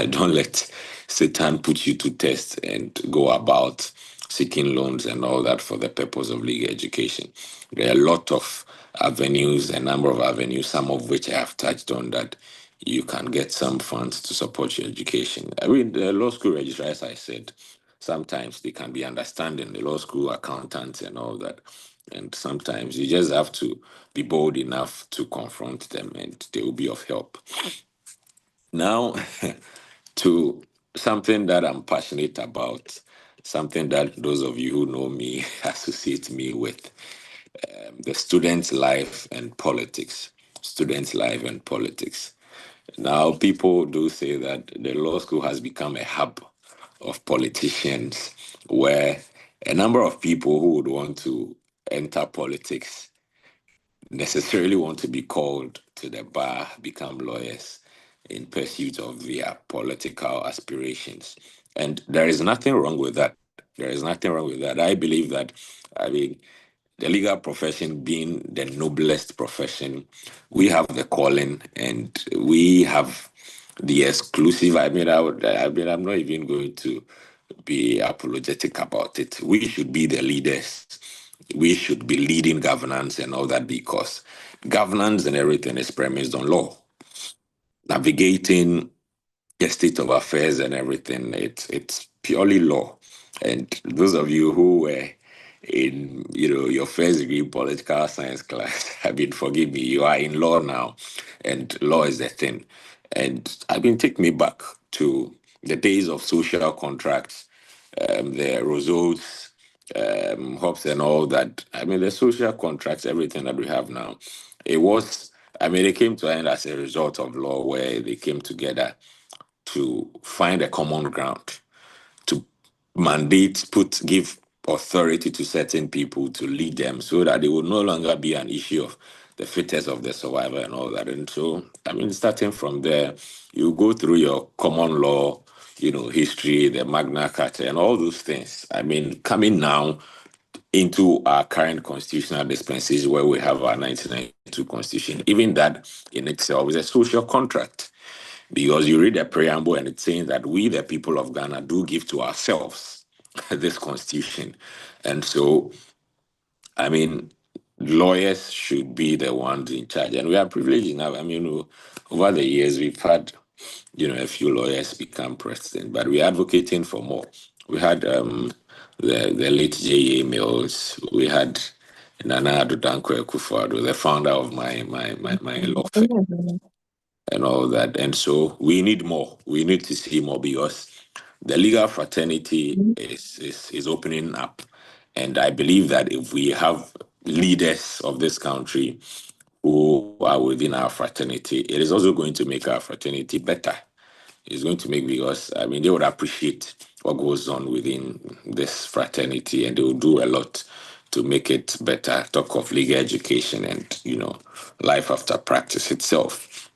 Don't let Satan put you to test and go about seeking loans and all that for the purpose of legal education. There are a lot of avenues, a number of avenues, some of which I have touched on, that you can get some funds to support your education. I mean, the law school registrar, as I said, sometimes they can be understanding, the law school accountants and all that. And sometimes you just have to be bold enough to confront them and they will be of help. Now, to something that I'm passionate about, something that those of you who know me associate me with, the student's life and politics. Student's life and politics. Now, people do say that the law school has become a hub of politicians where a number of people who would want to enter politics necessarily want to be called to the bar, become lawyers in pursuit of their political aspirations. And there is nothing wrong with that. There is nothing wrong with that. I believe that, I mean, the legal profession being the noblest profession, we have the calling and we have the exclusive. I'm not even going to be apologetic about it. We should be the leaders. We should be leading governance and all that, because governance and everything is premised on law. Navigating the state of affairs and everything, it's purely law. And those of you who were in your first degree political science class, forgive me, you are in law now, and law is the thing. And take me back to the days of social contracts, the Rousseau's, Hobbes and all that. The social contracts, everything that we have now, they came to an end as a result of law, where they came together to find a common ground, to mandate, give authority to certain people to lead them, so that they would no longer be an issue of the fittest of the survivor and all that. And so, starting from there, you go through your common law, history, the Magna Carta, and all those things. Coming now into our current constitutional dispensation, where we have our 1992 constitution, even that in itself is a social contract. Because you read the preamble and it's saying that we, the people of Ghana, do give to ourselves this constitution. And so, lawyers should be the ones in charge. And we are privileged enough. Over the years, we've had, a few lawyers become president, but we're advocating for more. We had the late J.A. Mills. We had Nana Addo Dankwa Akufo-Addo, the founder of my law firm, and all that. And so we need more. We need to see more, because the legal fraternity is opening up. And I believe that if we have leaders of this country who are within our fraternity, it is also going to make our fraternity better. It's going to make, because they would appreciate what goes on within this fraternity, and they will do a lot to make it better. Talk of legal education and life after practice itself.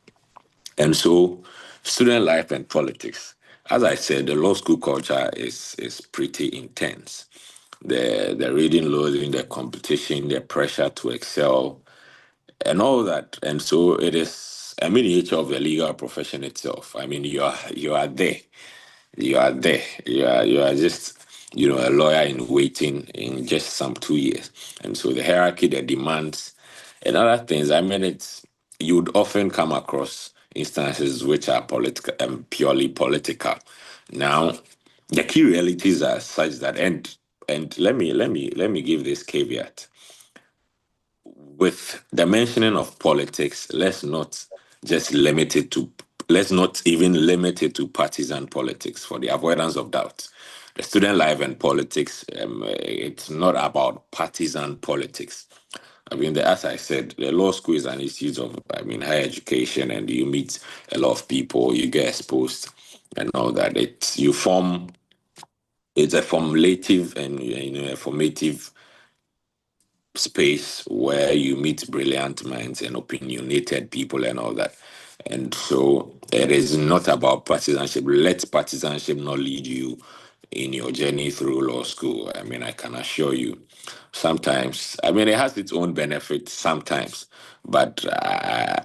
And so, student life and politics. As I said, the law school culture is pretty intense. The reading loading, the competition, the pressure to excel, and all that. And so it is a miniature of the legal profession itself. You are there. You are there. You are just a lawyer in waiting in just some 2 years. And so the hierarchy, the demands, and other things. You would often come across instances which are political and purely political. Now, the key realities are such that, and let me give this caveat. With the mentioning of politics, let's not even limit it to partisan politics, for the avoidance of doubt. The student life and politics, it's not about partisan politics. As I said, the law school is an institute of, higher education, and you meet a lot of people, you get exposed, and all that. It's a formulative and a formative space where you meet brilliant minds and opinionated people and all that. And so it is not about partisanship. Let partisanship not lead you in your journey through law school. I mean, I can assure you, sometimes, I mean, it has its own benefits sometimes, but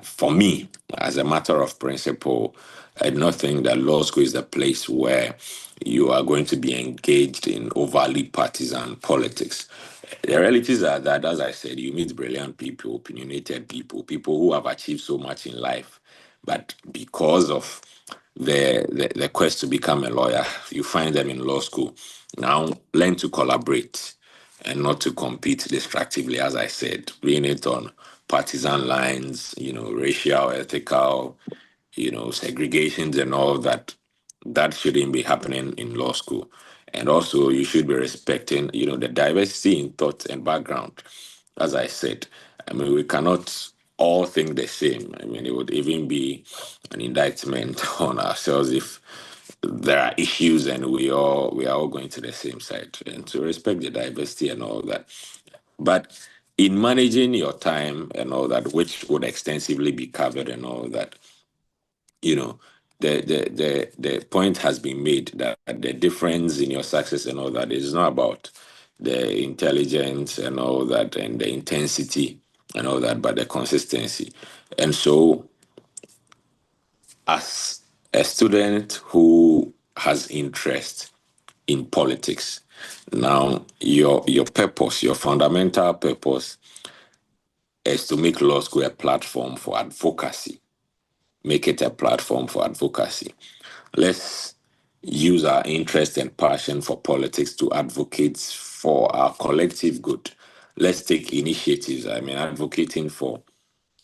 for me, as a matter of principle, I do not think that law school is a place where you are going to be engaged in overly partisan politics. The realities are that, as I said, you meet brilliant people, opinionated people, people who have achieved so much in life, but because of the quest to become a lawyer, you find them in law school. Now, learn to collaborate and not to compete destructively, as I said, being it on partisan lines, racial, ethical, segregations and all that. That shouldn't be happening in law school. And also, you should be respecting, the diversity in thought and background. As I said, I mean, we cannot all think the same. I mean, it would even be an indictment on ourselves if there are issues and we are all going to the same side. And to respect the diversity and all that. But in managing your time and all that, which would extensively be covered and all that, the point has been made that the difference in your success and all that is not about the intelligence and all that and the intensity and all that, but the consistency. And so, as a student who has interest in politics, now your purpose, your fundamental purpose, is to make law school a platform for advocacy. Make it a platform for advocacy. Let's use our interest and passion for politics to advocate for our collective good. Let's take initiatives. I mean, advocating for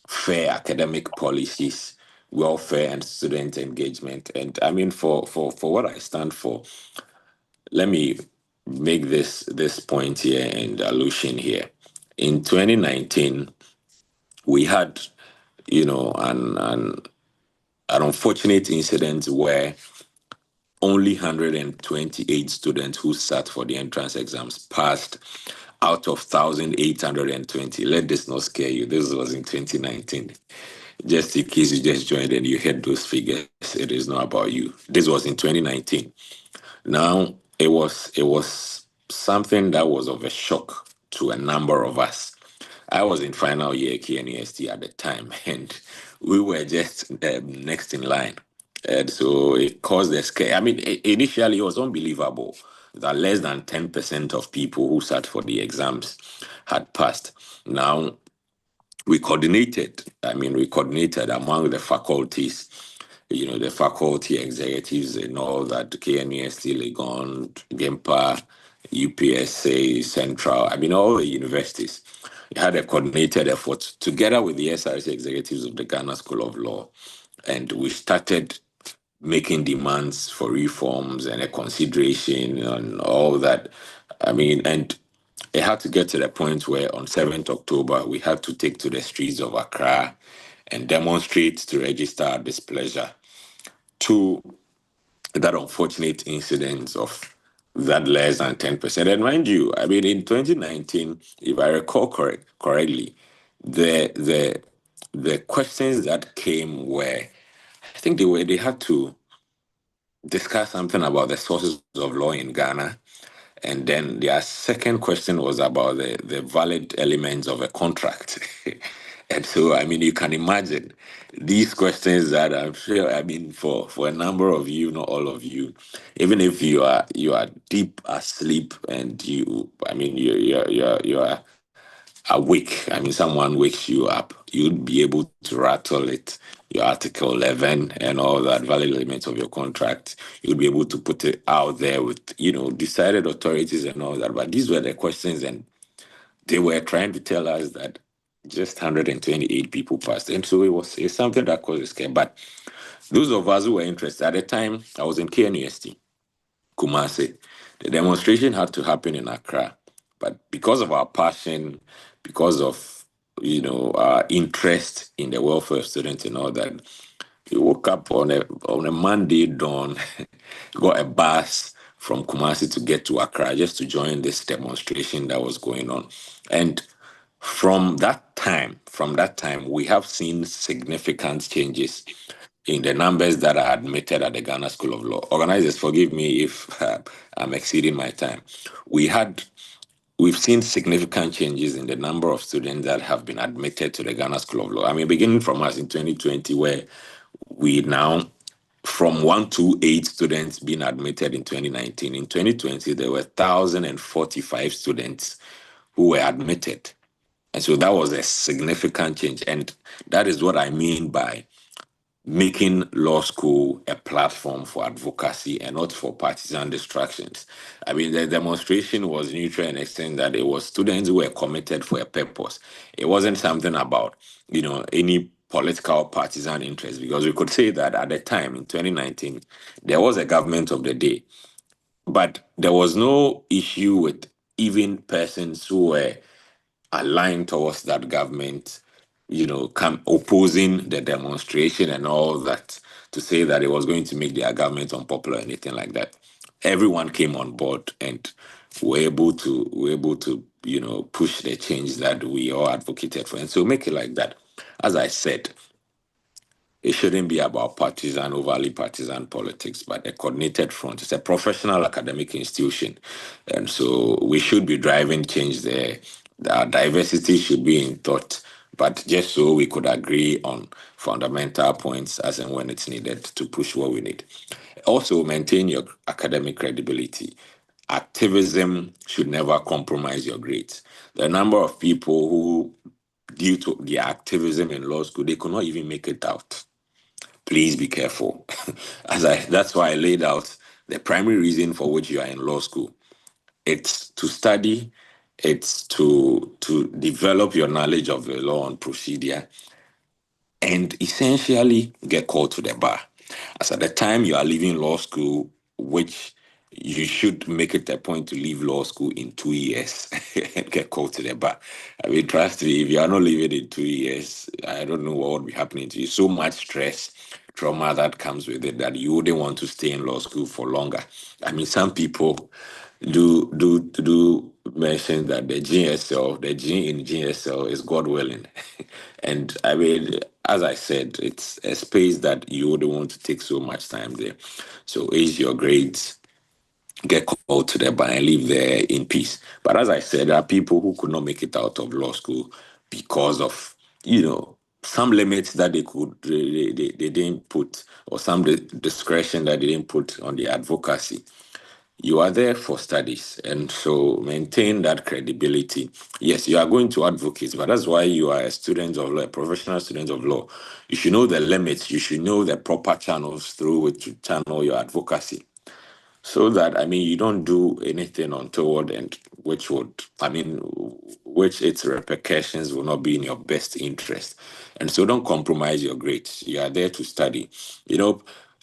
fair academic policies, welfare, and student engagement. And I mean, for what I stand for, let me make this point here and allusion here. In 2019, we had, an unfortunate incident where only 128 students who sat for the entrance exams passed out of 1,820. Let this not scare you. This was in 2019. Just in case you just joined and you heard those figures, it is not about you. This was in 2019. Now, it was something that was of a shock to a number of us. I was in final year KNUST at the time, and we were just next in line. And so it caused a scare. I mean, initially it was unbelievable that less than 10% of people who sat for the exams had passed. Now, we coordinated among the faculties, the faculty executives and all that, KNUST, Legon, GEMPA, UPSA, Central, all the universities. We had a coordinated effort together with the SRC executives of the Ghana School of Law. And we started making demands for reforms and a consideration and all that. And it had to get to the point where on 7th October, we had to take to the streets of Accra and demonstrate to register our displeasure to that unfortunate incident of that less than 10%. And mind you, in 2019, if I recall correctly, the questions that came were, I think they had to discuss something about the sources of law in Ghana. And then their second question was about the valid elements of a contract. And so, you can imagine these questions that I'm sure, for a number of you, not all of you, even if you are deep asleep and you are awake, someone wakes you up, you'd be able to rattle it, your Article 11 and all that valid elements of your contract. You'd be able to put it out there with, decided authorities and all that. But these were the questions, and they were trying to tell us that just 128 people passed. And so it's something that caused scare. But those of us who were interested, at the time, I was in KNUST, Kumasi. The demonstration had to happen in Accra. But because of our passion, because of our interest in the welfare of students and all that, we woke up on a Monday dawn, got a bus from Kumasi to get to Accra just to join this demonstration that was going on. And from that time, we have seen significant changes in the numbers that are admitted at the Ghana School of Law. Organizers, forgive me if I'm exceeding my time. We've seen significant changes in the number of students that have been admitted to the Ghana School of Law. I mean, beginning from us in 2020, where we now, from 128 students being admitted in 2019, in 2020, there were 1,045 students who were admitted. And so that was a significant change. And that is what I mean by making law school a platform for advocacy and not for partisan distractions. I mean, the demonstration was neutral in the extent that it was students who were committed for a purpose. It wasn't something about, any political partisan interest, because we could say that at the time in 2019, there was a government of the day, but there was no issue with even persons who were aligned towards that government, opposing the demonstration and all that, to say that it was going to make their government unpopular or anything like that. Everyone came on board and were able to push the change that we all advocated for. And so make it like that. As I said, it shouldn't be about overly partisan politics, but a coordinated front. It's a professional academic institution. And so we should be driving change there. Our diversity should be in thought, but just so we could agree on fundamental points as and when it's needed to push what we need. Also, maintain your academic credibility. Activism should never compromise your grades. The number of people who, due to their activism in law school, they could not even make it out. Please be careful. That's why I laid out the primary reason for which you are in law school. It's to study, it's to develop your knowledge of the law and procedure, and essentially get called to the bar. As at the time you are leaving law school, which you should make it a point to leave law school in 2 years and get called to the bar. I mean, trust me, if you are not leaving in 2 years, I don't know what will be happening to you. So much stress, trauma that comes with it that you wouldn't want to stay in law school for longer. I mean, some people do mention that the gene in GSL is God willing. And I mean, as I said, it's a space that you wouldn't want to take so much time there. So ace your grades, get called to the bar and live there in peace. But as I said, there are people who could not make it out of law school because of, some limits that they didn't put, or some discretion that they didn't put on the advocacy. You are there for studies, and so maintain that credibility. Yes, you are going to advocate, but that's why you are a student of law, a professional student of law. You should know the limits. You should know the proper channels through which to channel your advocacy, so that, you don't do anything untoward and which its repercussions will not be in your best interest. And so don't compromise your grades. You are there to study,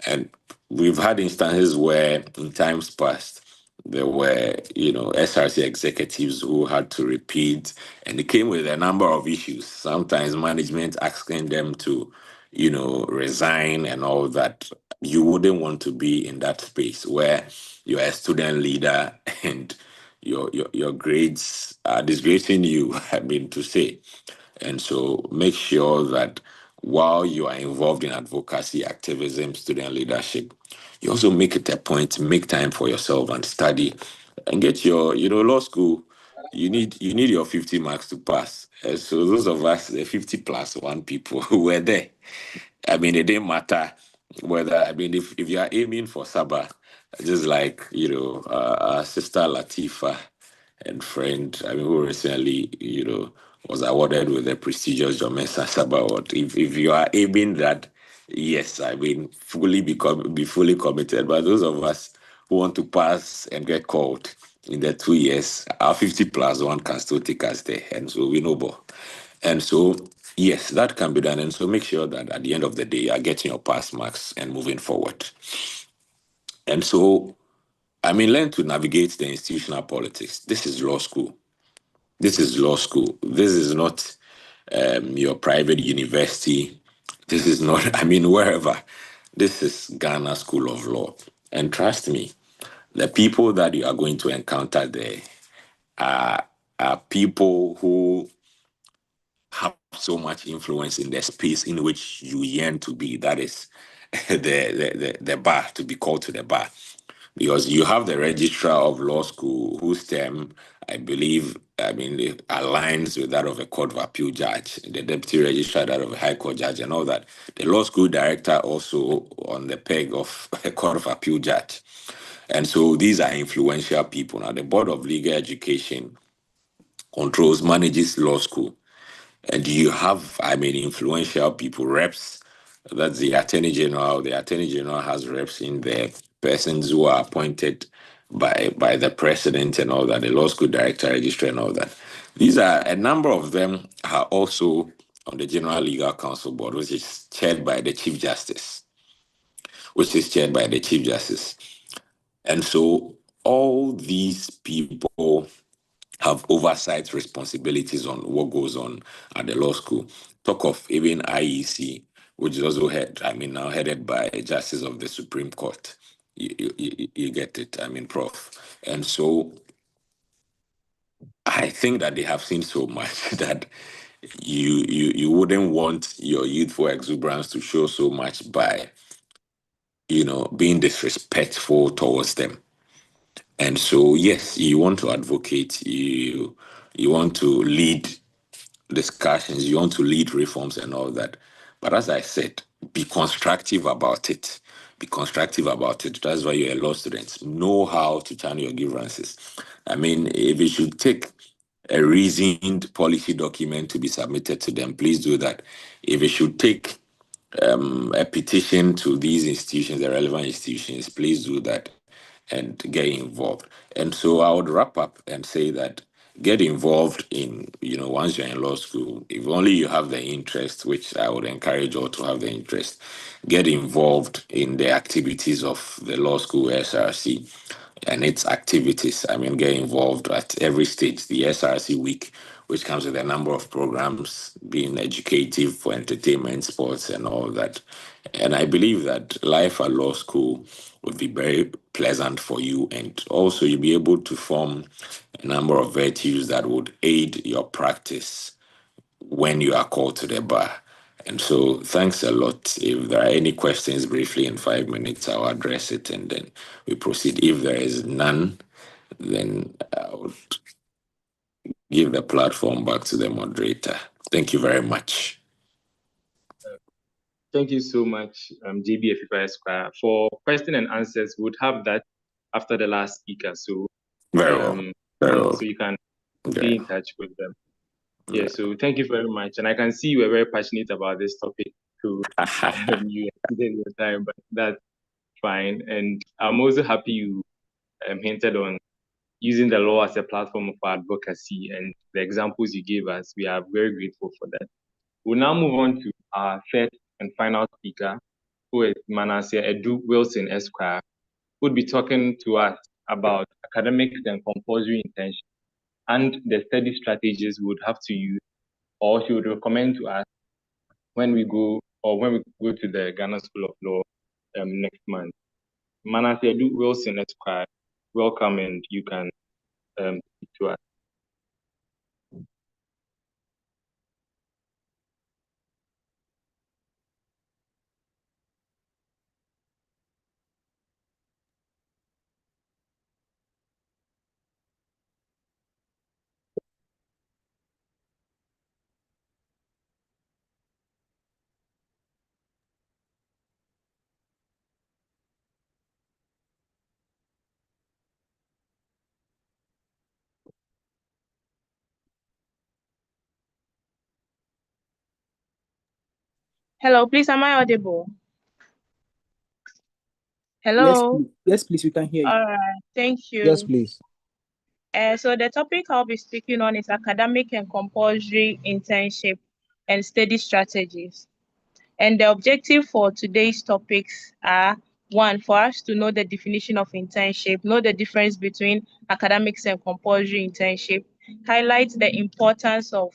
and we've had instances where in times past, there were, SRC executives who had to repeat, and it came with a number of issues. Sometimes management asking them to, resign and all that. You wouldn't want to be in that space where you're a student leader and your grades are disgracing you, to say. And so make sure that while you are involved in advocacy, activism, student leadership, you also make it a point to make time for yourself and study and get your, law school. You need your 50 marks to pass. And so those of us, the 50 plus one people who were there, it didn't matter whether, if you are aiming for Sabah, just like, our sister Latifa and friend, who recently, was awarded with the prestigious Jomesa Sabah Award. If you are aiming that, yes, be fully committed. But those of us who want to pass and get called in the 2 years, our 50 plus one can still take us there. And so we know more. And so, yes, that can be done. And so make sure that at the end of the day, you are getting your pass marks and moving forward. And so, learn to navigate the institutional politics. This is law school. This is law school. This is not your private university. This is not, wherever. This is Ghana School of Law. And trust me, the people that you are going to encounter there are people who have so much influence in the space in which you yearn to be. That is the bar, to be called to the bar. Because you have the registrar of law school whose term, I believe, it aligns with that of a court of appeal judge, the deputy registrar, that of a high court judge, and all that. The law school director also on the peg of a court of appeal judge. And so these are influential people. Now, the Board of Legal Education controls, manages law school. And you have, influential people, reps. That's the Attorney General. The Attorney General has reps in there, persons who are appointed by the president and all that, the law school director, registrar, and all that. These are, a number of them are also on the General Legal Counsel Board, which is chaired by the Chief Justice. And so all these people have oversight responsibilities on what goes on at the law school. Talk of even IEC, which is also now headed by a justice of the Supreme Court. You get it, Prof. And so I think that they have seen so much that you wouldn't want your youthful exuberance to show so much by, being disrespectful towards them. And so, yes, you want to advocate, you want to lead discussions, you want to lead reforms and all that. But as I said, be constructive about it. That's why you're a law student. Know how to channel your grievances. If you should take a reasoned policy document to be submitted to them, please do that. If you should take a petition to these institutions, the relevant institutions, please do that and get involved. And so I would wrap up and say that get involved in, once you're in law school, if only you have the interest, which I would encourage all to have the interest, get involved in the activities of the law school SRC and its activities. Get involved at every stage. The SRC week, which comes with a number of programs, being educative for entertainment, sports, and all that. And I believe that life at law school would be very pleasant for you, and also you'll be able to form a number of virtues that would aid your practice when you are called to the bar. And so thanks a lot. If there are any questions briefly in 5 minutes, I'll address it and then we proceed. If there is none, then I would give the platform back to the moderator. Thank you very much. Thank you so much, JB Efipa Esquire. For question and answers, we would have that after the last speaker. So very well. So you can be in touch with them. Yeah, so thank you very much. And I can see you are very passionate about this topic too. You extended your time, but that's fine. And I'm also happy you hinted on using the law as a platform for advocacy, and the examples you gave us. We are very grateful for that. We'll now move on to our third and final speaker, who is Manasseh Edu Wilson Esquire, who will be talking to us about academic and compulsory internship and the study strategies we would have to use, or she would recommend to us when we go to the Ghana School of Law next month. Manasseh Edu Wilson Esquire, welcome, and you can speak to us. Hello, please, am I audible? Hello? Yes, please, we can hear you. All right, thank you. Yes, please. So the topic I'll be speaking on is academic and compulsory internship and study strategies. And the objective for today's topics are, one, for us to know the definition of internship, know the difference between academics and compulsory internship, highlight the importance of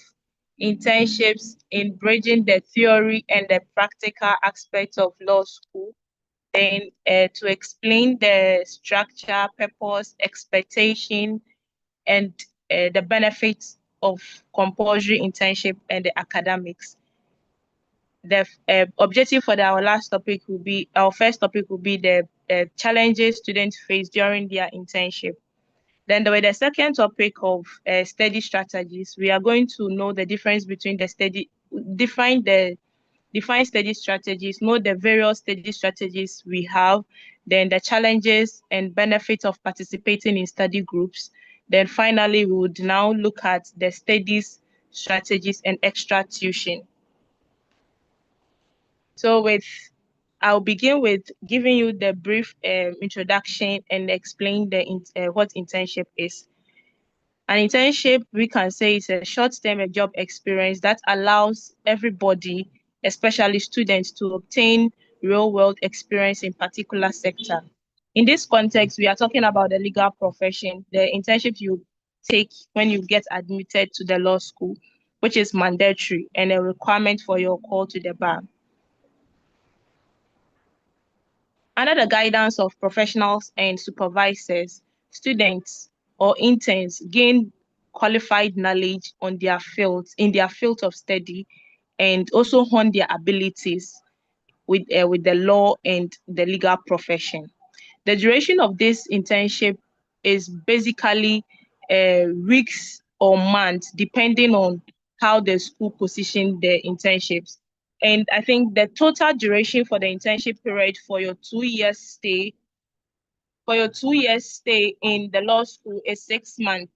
internships in bridging the theory and the practical aspects of law school, then to explain the structure, purpose, expectation, and the benefits of compulsory internship and the academics. The objective for our last topic will be, our first topic will be the challenges students face during their internship. Then the second topic of study strategies, we are going to know the difference between define study strategies, know the various study strategies we have, then the challenges and benefits of participating in study groups. Then finally, we would now look at the studies strategies and extra tuition. So I'll begin with giving you the brief introduction and explain what internship is. An internship, we can say, is a short-term job experience that allows everybody, especially students, to obtain real-world experience in particular sector. In this context, we are talking about the legal profession, the internship you take when you get admitted to the law school, which is mandatory and a requirement for your call to the bar. Under the guidance of professionals and supervisors, students or interns gain qualified knowledge on their fields, in their field of study, and also hone their abilities with the law and the legal profession. The duration of this internship is basically weeks or months, depending on how the school position the internships. And I think the total duration for the internship period for your 2 years stay, in the law school is 6 months.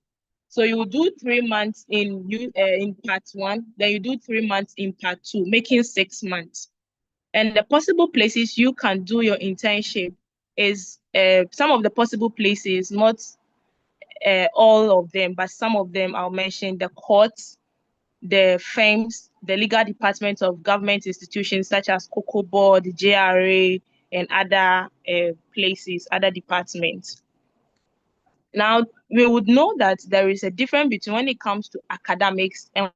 So you do 3 months in part 1, then you do 3 months in part 2, making 6 months. And the possible places you can do your internship is some of the possible places, not all of them, but some of them I'll mention: the courts, the firms, the legal departments of government institutions such as Cocoa Board, JRA, and other places, other departments. Now, we would know that there is a difference between when it comes to academics and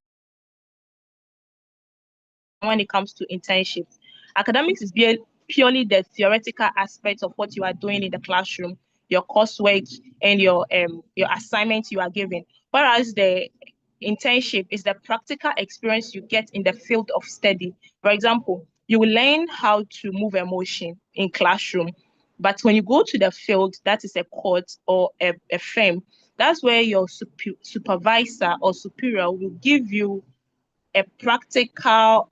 when it comes to internship. Academics is purely the theoretical aspect of what you are doing in the classroom, your coursework and your assignments you are given. Whereas the internship is the practical experience you get in the field of study. For example, you will learn how to move a motion in classroom, but when you go to the field, that is a court or a firm, that's where your supervisor or superior will give you a practical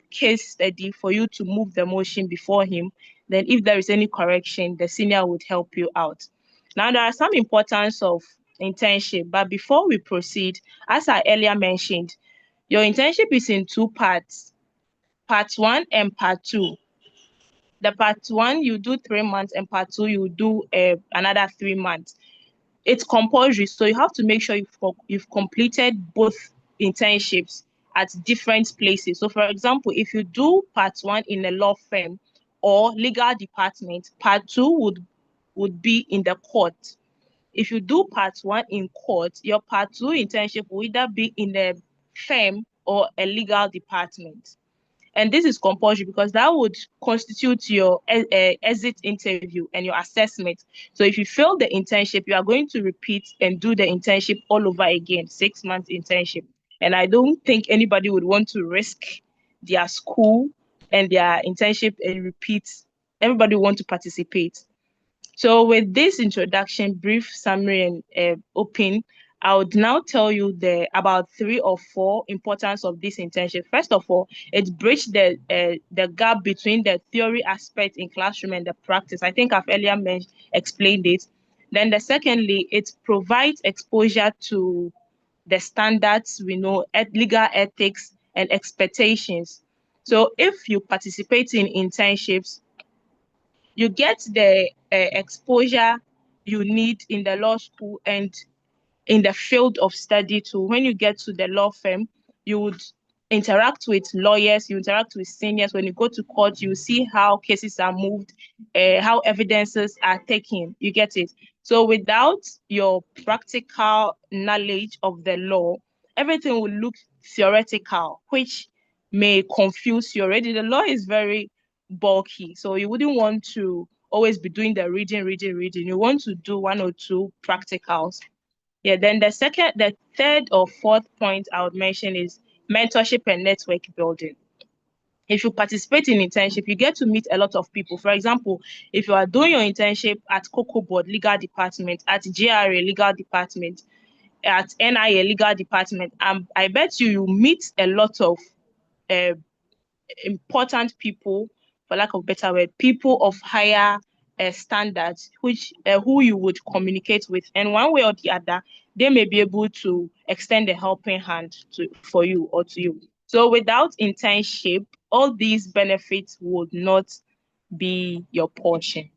case study for you to move the motion before him. Then if there is any correction, the senior would help you out. Now, there are some importance of internship, but before we proceed, as I earlier mentioned, your internship is in 2 parts, part 1 and part 2. The part 1, you do 3 months, and part 2, you do another 3 months. It's compulsory, so you have to make sure you've completed both internships at different places. So, for example, if you do part 1 in a law firm or legal department, part 2 would be in the court. If you do part 1 in court, your part 2 internship will either be in a firm or a legal department. And this is compulsory because that would constitute your exit interview and your assessment. So if you fail the internship, you are going to repeat and do the internship all over again, 6 months internship. And I don't think anybody would want to risk their school and their internship and repeat. Everybody want to participate. So with this introduction, brief summary and open, I would now tell you about 3 or 4 importance of this internship. First of all, it bridges the gap between the theory aspect in classroom and the practice. I think I've earlier explained it. Then secondly, it provides exposure to the standards we know, legal ethics and expectations. So if you participate in internships, you get the exposure you need in the law school and in the field of study too. When you get to the law firm, you would interact with lawyers, you interact with seniors. When you go to court, you see how cases are moved, how evidences are taken. You get it? So without your practical knowledge of the law, everything will look theoretical, which may confuse you already. The law is very bulky, so you wouldn't want to always be doing the reading. You want to do 1 or 2 practicals. Yeah, then the third or fourth point I would mention is mentorship and network building. If you participate in internship, you get to meet a lot of people. For example, if you are doing your internship at Cocoa Board Legal Department, at GRA Legal Department, at NIA Legal Department, I bet you meet a lot of important people, for lack of a better word, people of higher standards, which who you would communicate with, and one way or the other, they may be able to extend a helping hand for you or to you. So without internship, all these benefits would not be your portion.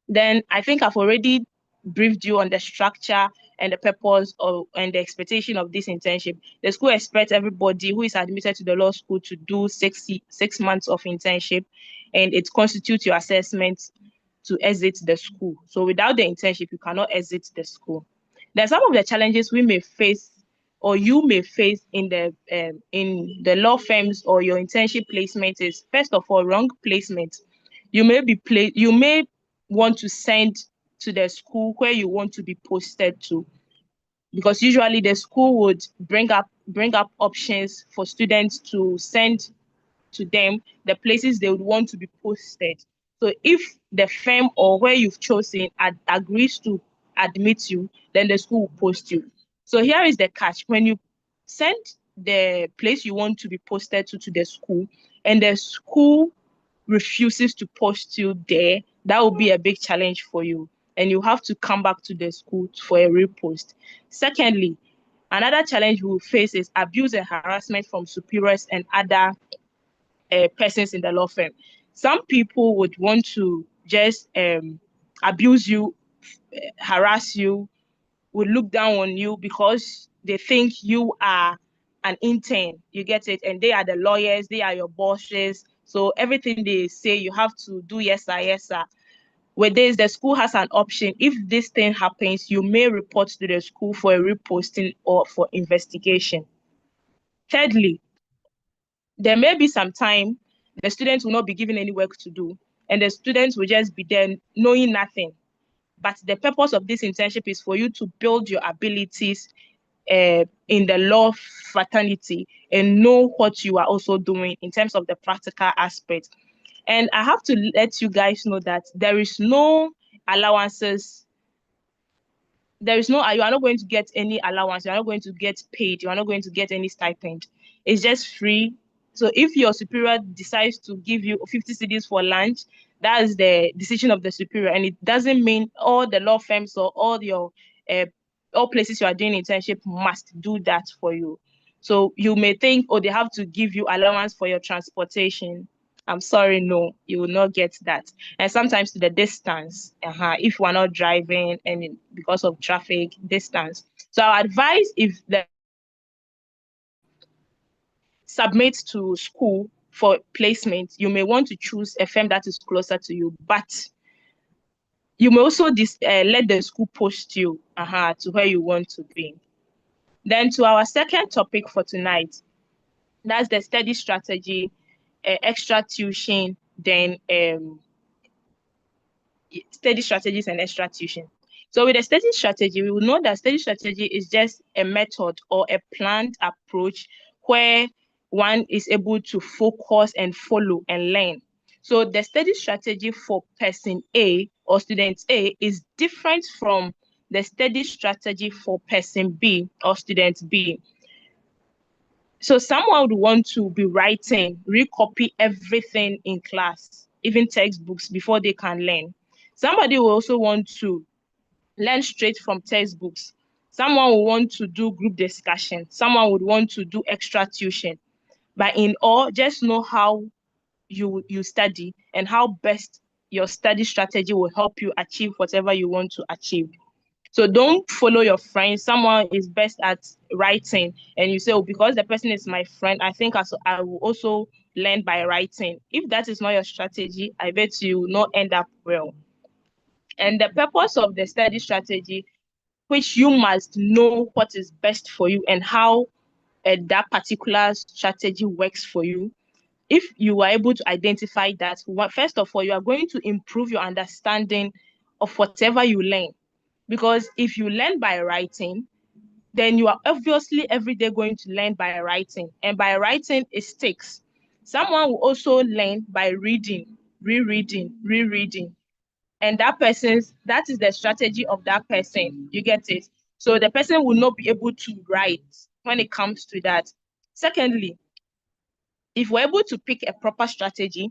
Then I think I've already briefed you on the structure and the purpose and the expectation of this internship. The school expects everybody who is admitted to the law school to do 6 months of internship, and it constitutes your assessment to exit the school. So without the internship, you cannot exit the school. Then some of the challenges we may face or you may face in the law firms or your internship placement is, first of all, wrong placement. You may want to send to the school where you want to be posted to, because usually the school would bring up options for students to send to them the places they would want to be posted. So if the firm or where you've chosen agrees to admit you, then the school will post you. So here is the catch. When you send the place you want to be posted to the school, and the school refuses to post you there, that will be a big challenge for you, and you have to come back to the school for a repost. Secondly, another challenge we will face is abuse and harassment from superiors and other persons in the law firm. Some people would want to just abuse you, harass you, would look down on you because they think you are an intern. You get it? And they are the lawyers, they are your bosses. So everything they say, you have to do yes, sir, yes, sir. With this, the school has an option. If this thing happens, you may report to the school for a reposting or for investigation. Thirdly, there may be some time the students will not be given any work to do, and the students will just be there knowing nothing. But the purpose of this internship is for you to build your abilities in the law fraternity and know what you are also doing in terms of the practical aspect. And I have to let you guys know that there is no allowances. You are not going to get any allowance. You are not going to get paid. You are not going to get any stipend. It's just free. So if your superior decides to give you 50 cedis for lunch, that is the decision of the superior. And it doesn't mean all the law firms or all places you are doing internship must do that for you. So you may think, oh, they have to give you allowance for your transportation. I'm sorry, no, you will not get that. And sometimes the distance, if you are not driving and because of traffic, distance. So I advise, if the submit to school for placement, you may want to choose a firm that is closer to you, but you may also let the school post you to where you want to be. Then to our second topic for tonight, that's the study strategy, extra tuition, then study strategies and extra tuition. So with the study strategy, we will know that study strategy is just a method or a planned approach where one is able to focus and follow and learn. So the study strategy for person A or student A is different from the study strategy for person B or student B. So someone would want to be writing, recopy everything in class, even textbooks, before they can learn. Somebody will also want to learn straight from textbooks. Someone will want to do group discussion. Someone would want to do extra tuition. But in all, just know how you study and how best your study strategy will help you achieve whatever you want to achieve. So don't follow your friends. Someone is best at writing, and you say, oh, because the person is my friend, I think I will also learn by writing. If that is not your strategy, I bet you will not end up well. And the purpose of the study strategy, which you must know what is best for you and how that particular strategy works for you. If you are able to identify that, first of all, you are going to improve your understanding of whatever you learn. Because if you learn by writing, then you are obviously every day going to learn by writing. And by writing, it sticks. Someone will also learn by reading, rereading. And that is the strategy of that person. You get it? So the person will not be able to write when it comes to that. Secondly, if we're able to pick a proper strategy,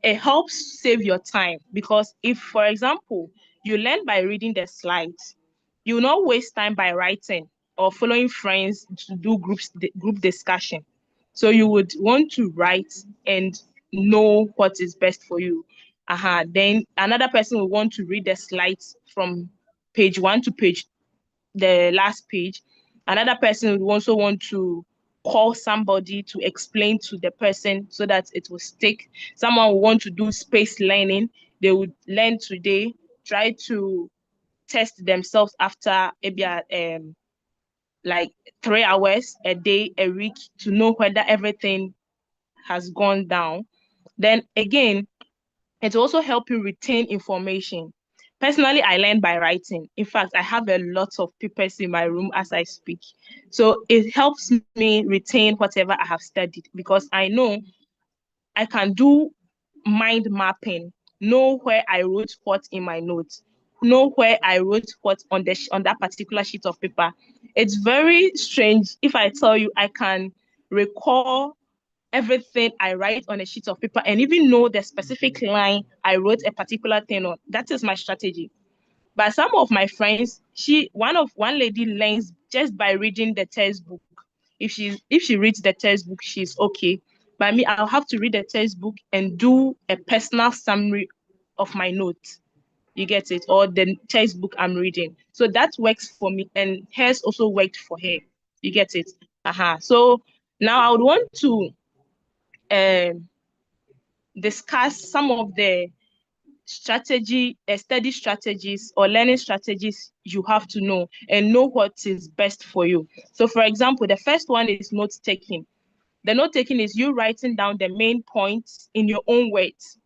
it helps save your time. Because if, for example, you learn by reading the slides, you will not waste time by writing or following friends to do group discussion. So you would want to write and know what is best for you. Then another person will want to read the slides from page 1 to the last page. Another person would also want to call somebody to explain to the person so that it will stick. Someone will want to do space learning. They would learn today, try to test themselves after maybe like 3 hours a day, a week, to know whether everything has gone down. Then again, it will also help you retain information. Personally, I learn by writing. In fact, I have a lot of papers in my room as I speak. So it helps me retain whatever I have studied, because I know I can do mind mapping, know where I wrote what in my notes, know where I wrote what on that particular sheet of paper. It's very strange if I tell you I can recall everything I write on a sheet of paper and even know the specific line I wrote a particular thing on. That is my strategy. But some of my friends, one lady learns just by reading the textbook. If she reads the textbook, she's okay. But me, I'll have to read the textbook and do a personal summary of my notes. You get it? Or the textbook I'm reading. So that works for me, and hers also worked for her. You get it? So now I would want to discuss some of the study strategies or learning strategies you have to know and know what is best for you. So for example, the first one is note taking. The note taking is you writing down the main points in your own words.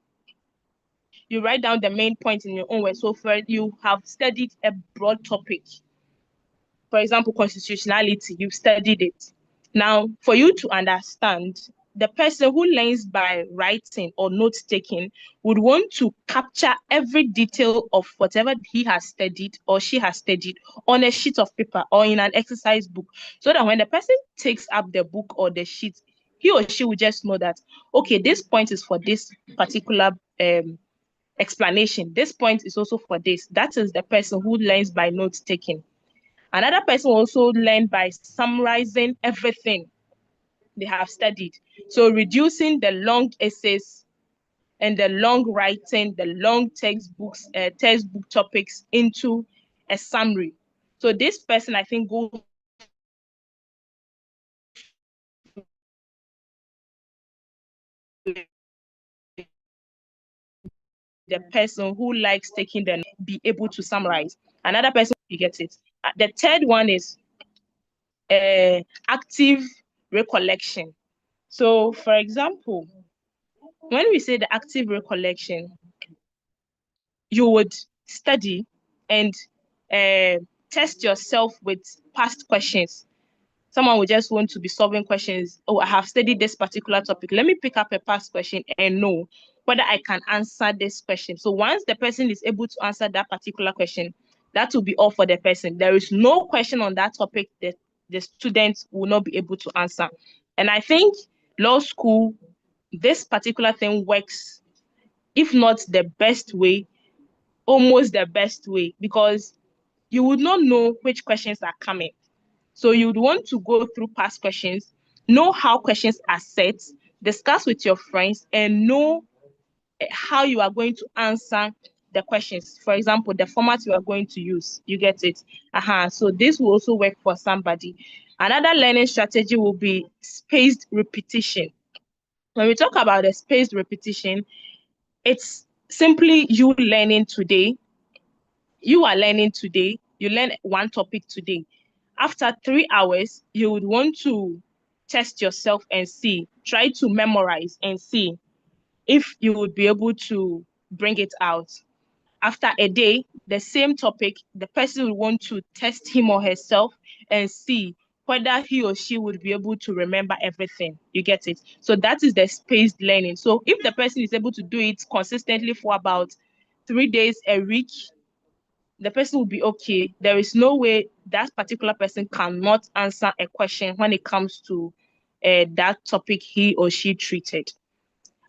You write down the main points in your own words. So for you have studied a broad topic. For example, constitutionality, you've studied it. Now, for you to understand, the person who learns by writing or note-taking would want to capture every detail of whatever he has studied or she has studied on a sheet of paper or in an exercise book, so that when the person takes up the book or the sheet, he or she will just know that, okay, this point is for this particular explanation. This point is also for this. That is the person who learns by note-taking. Another person also learn by summarizing everything they have studied. So reducing the long essays and the long writing, the long textbook topics into a summary. So this person, I think, goes the person who likes taking them be able to summarize. Another person, you get it. The third one is active recollection. So for example, when we say the active recollection, you would study and test yourself with past questions. Someone would just want to be solving questions. Oh, I have studied this particular topic. Let me pick up a past question and know whether I can answer this question. So once the person is able to answer that particular question, that will be all for the person. There is no question on that topic that the student will not be able to answer. And I think law school, this particular thing works, if not the best way, almost the best way, because you would not know which questions are coming. So you would want to go through past questions, know how questions are set, discuss with your friends, and know how you are going to answer the questions. For example, the format you are going to use. You get it? So this will also work for somebody. Another learning strategy will be spaced repetition. When we talk about the spaced repetition, it's simply you learning today. You are learning today. You learn one topic today. After 3 hours, you would want to test yourself and see, try to memorize and see if you would be able to bring it out. after a day, the same topic, the person will want to test him or herself and see whether he or she would be able to remember everything. You get it? So that is the spaced learning. So if the person is able to do it consistently for about 3 days a week, the person will be okay. There is no way that particular person cannot answer a question when it comes to that topic he or she treated.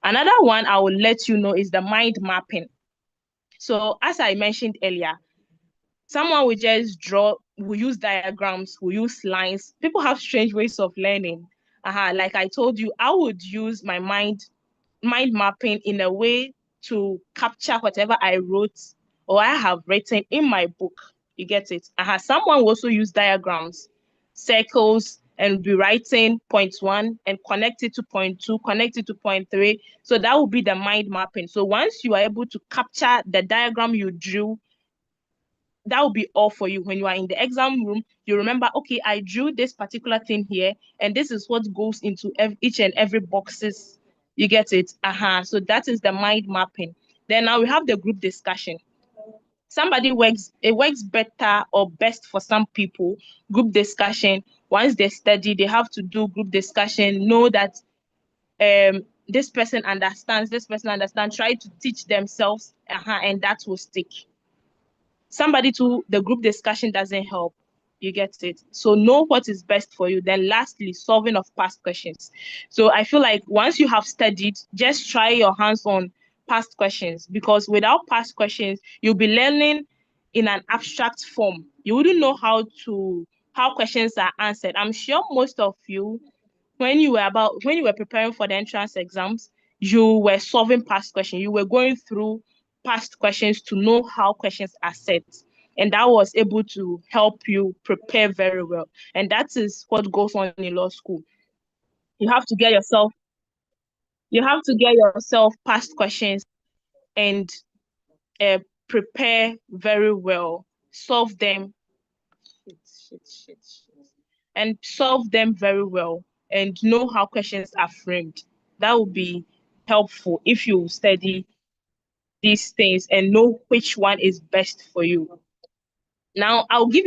Another one I will let you know is the mind mapping. So as I mentioned earlier, someone will just draw, will use diagrams, will use lines. People have strange ways of learning. Like I told you, I would use my mind mapping in a way to capture whatever I wrote or I have written in my book. You get it? Someone will also use diagrams, circles, and be writing point 1 and connect it to point 2, connect it to point 3. So that will be the mind mapping. So once you are able to capture the diagram you drew, that will be all for you. When you are in the exam room, you remember, okay, I drew this particular thing here, and this is what goes into each and every boxes. You get it? So that is the mind mapping. Then now we have the group discussion. It works better or best for some people. Group discussion, once they study, they have to do group discussion, know that this person understands, try to teach themselves, and that will stick. Somebody to the group discussion doesn't help. You get it? So know what is best for you. Then lastly, solving of past questions. So I feel like once you have studied, just try your hands on past questions, because without past questions, you'll be learning in an abstract form. You wouldn't know how questions are answered. I'm sure most of you, when you were preparing for the entrance exams, you were solving past questions. You were going through past questions to know how questions are set. And that was able to help you prepare very well. And that is what goes on in law school. You have to get yourself past questions and prepare very well. Solve them. And solve them very well and know how questions are framed. That will be helpful if you study these things and know which one is best for you. Now, I'll give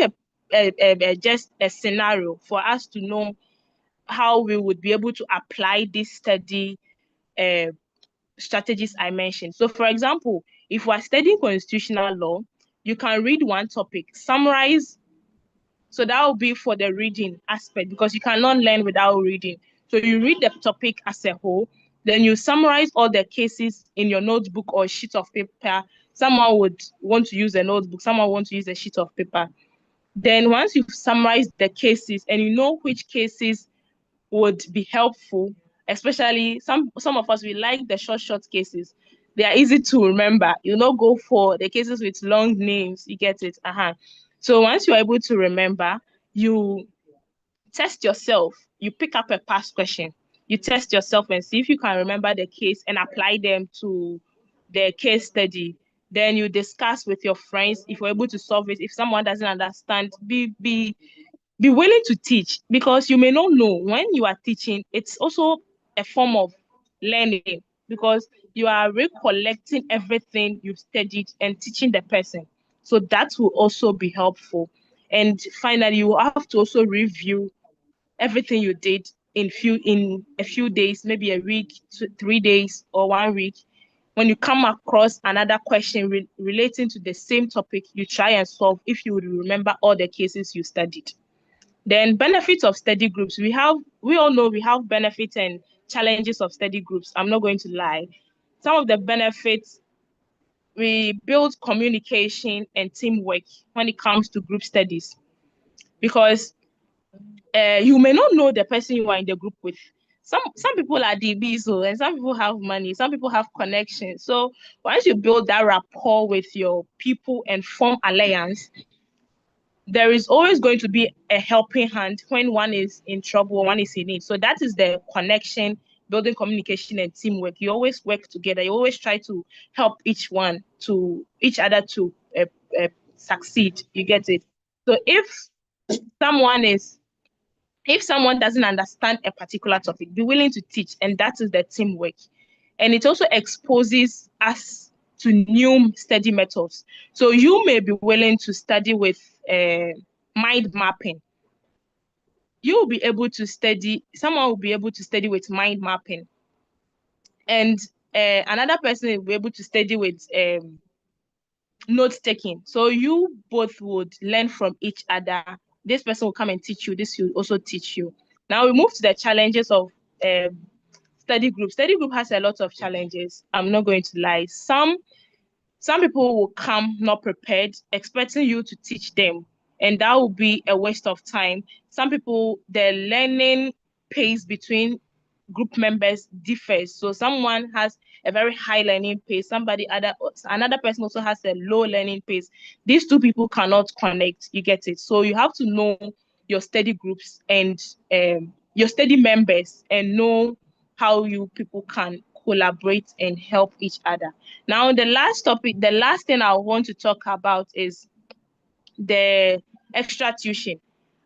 just a scenario for us to know how we would be able to apply this study strategies I mentioned. So, for example, if we're studying constitutional law, you can read one topic, summarize. So that will be for the reading aspect, because you cannot learn without reading. So you read the topic as a whole, then you summarize all the cases in your notebook or sheet of paper. Someone would want to use a notebook, someone wants to use a sheet of paper. Then once you've summarized the cases and you know which cases would be helpful, especially some of us, we like the short cases. They are easy to remember. You not go for the cases with long names. You get it? So once you're able to remember, you test yourself. You pick up a past question. You test yourself and see if you can remember the case and apply them to the case study. Then you discuss with your friends if you're able to solve it. If someone doesn't understand, be willing to teach, because you may not know when you are teaching. It's also a form of learning, because you are recollecting everything you've studied and teaching the person. So that will also be helpful. And finally, you have to also review everything you did in a few days, maybe a week, 3 days, or 1 week. When you come across another question relating to the same topic, you try and solve if you would remember all the cases you studied. Then benefits of study groups. We all know we have benefits and challenges of study groups. I'm not going to lie. Some of the benefits, we build communication and teamwork when it comes to group studies, because you may not know the person you are in the group with. Some people are DBs, and some people have money, some people have connections. So once you build that rapport with your people and form alliance, there is always going to be a helping hand when one is in trouble or one is in need. So that is the connection, building communication and teamwork. You always work together. You always try to help each other to succeed. You get it? So if someone doesn't understand a particular topic, be willing to teach, and that is the teamwork. And it also exposes us to new study methods. So you may be willing to study with mind mapping. You will be able to study, someone will be able to study with mind mapping. And another person will be able to study with note taking. So you both would learn from each other. This person will come and teach you. This will also teach you. Now we move to the challenges of study group. Study group has a lot of challenges. I'm not going to lie. Some people will come not prepared, expecting you to teach them, and that will be a waste of time. Some people, their learning pace between group members differs. So someone has a very high learning pace, another person also has a low learning pace. These two people cannot connect, you get it? So you have to know your study groups and your study members and know how you people can collaborate and help each other. Now, the last thing I want to talk about is the extra tuition.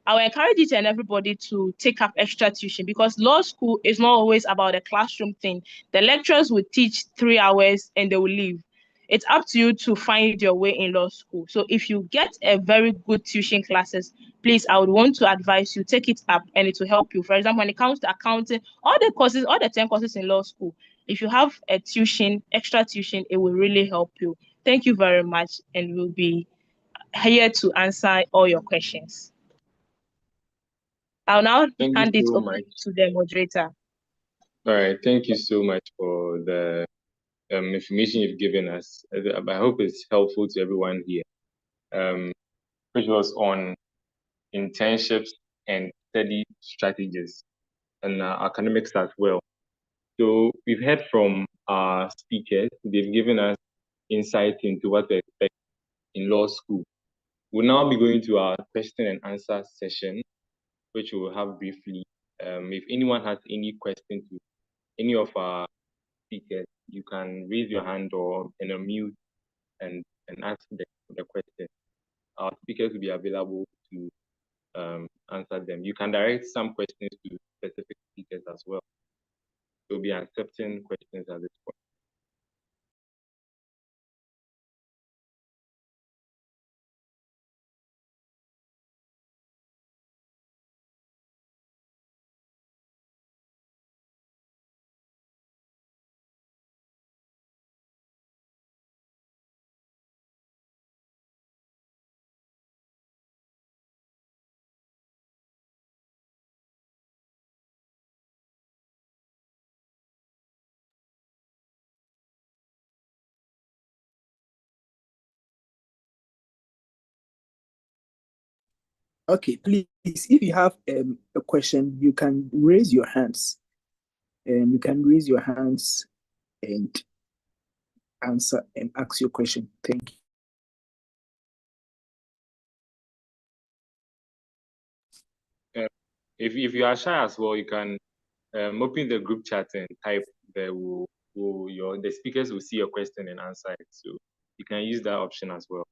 I will encourage each and everybody to take up extra tuition, because law school is not always about the classroom thing. The lecturers will teach 3 hours and they will leave. It's up to you to find your way in law school. So if you get a very good tuition classes, please, I would want to advise you, take it up and it will help you. For example, when it comes to accounting, all the 10 courses in law school, if you have a extra tuition, it will really help you. Thank you very much, and we'll be here to answer all your questions. I'll now hand it over to the moderator. All right, thank you so much for the information you've given us. I hope it's helpful to everyone here, which was on internships and study strategies and academics as well. So we've heard from our speakers. They've given us insight into what to expect in law school. We'll now be going to our question and answer session, which we'll have briefly. If anyone has any question to any of our speakers, you can raise your hand or unmute and ask the question. Our speakers will be available to answer them. You can direct some questions to specific speakers as well. We'll be accepting questions at this point. Okay, please, if you have a question, you can raise your hands. You can raise your hands and answer and ask your question. Thank you. If you are shy as well, you can open the group chat and type the speakers will see your question and answer it. So you can use that option as well.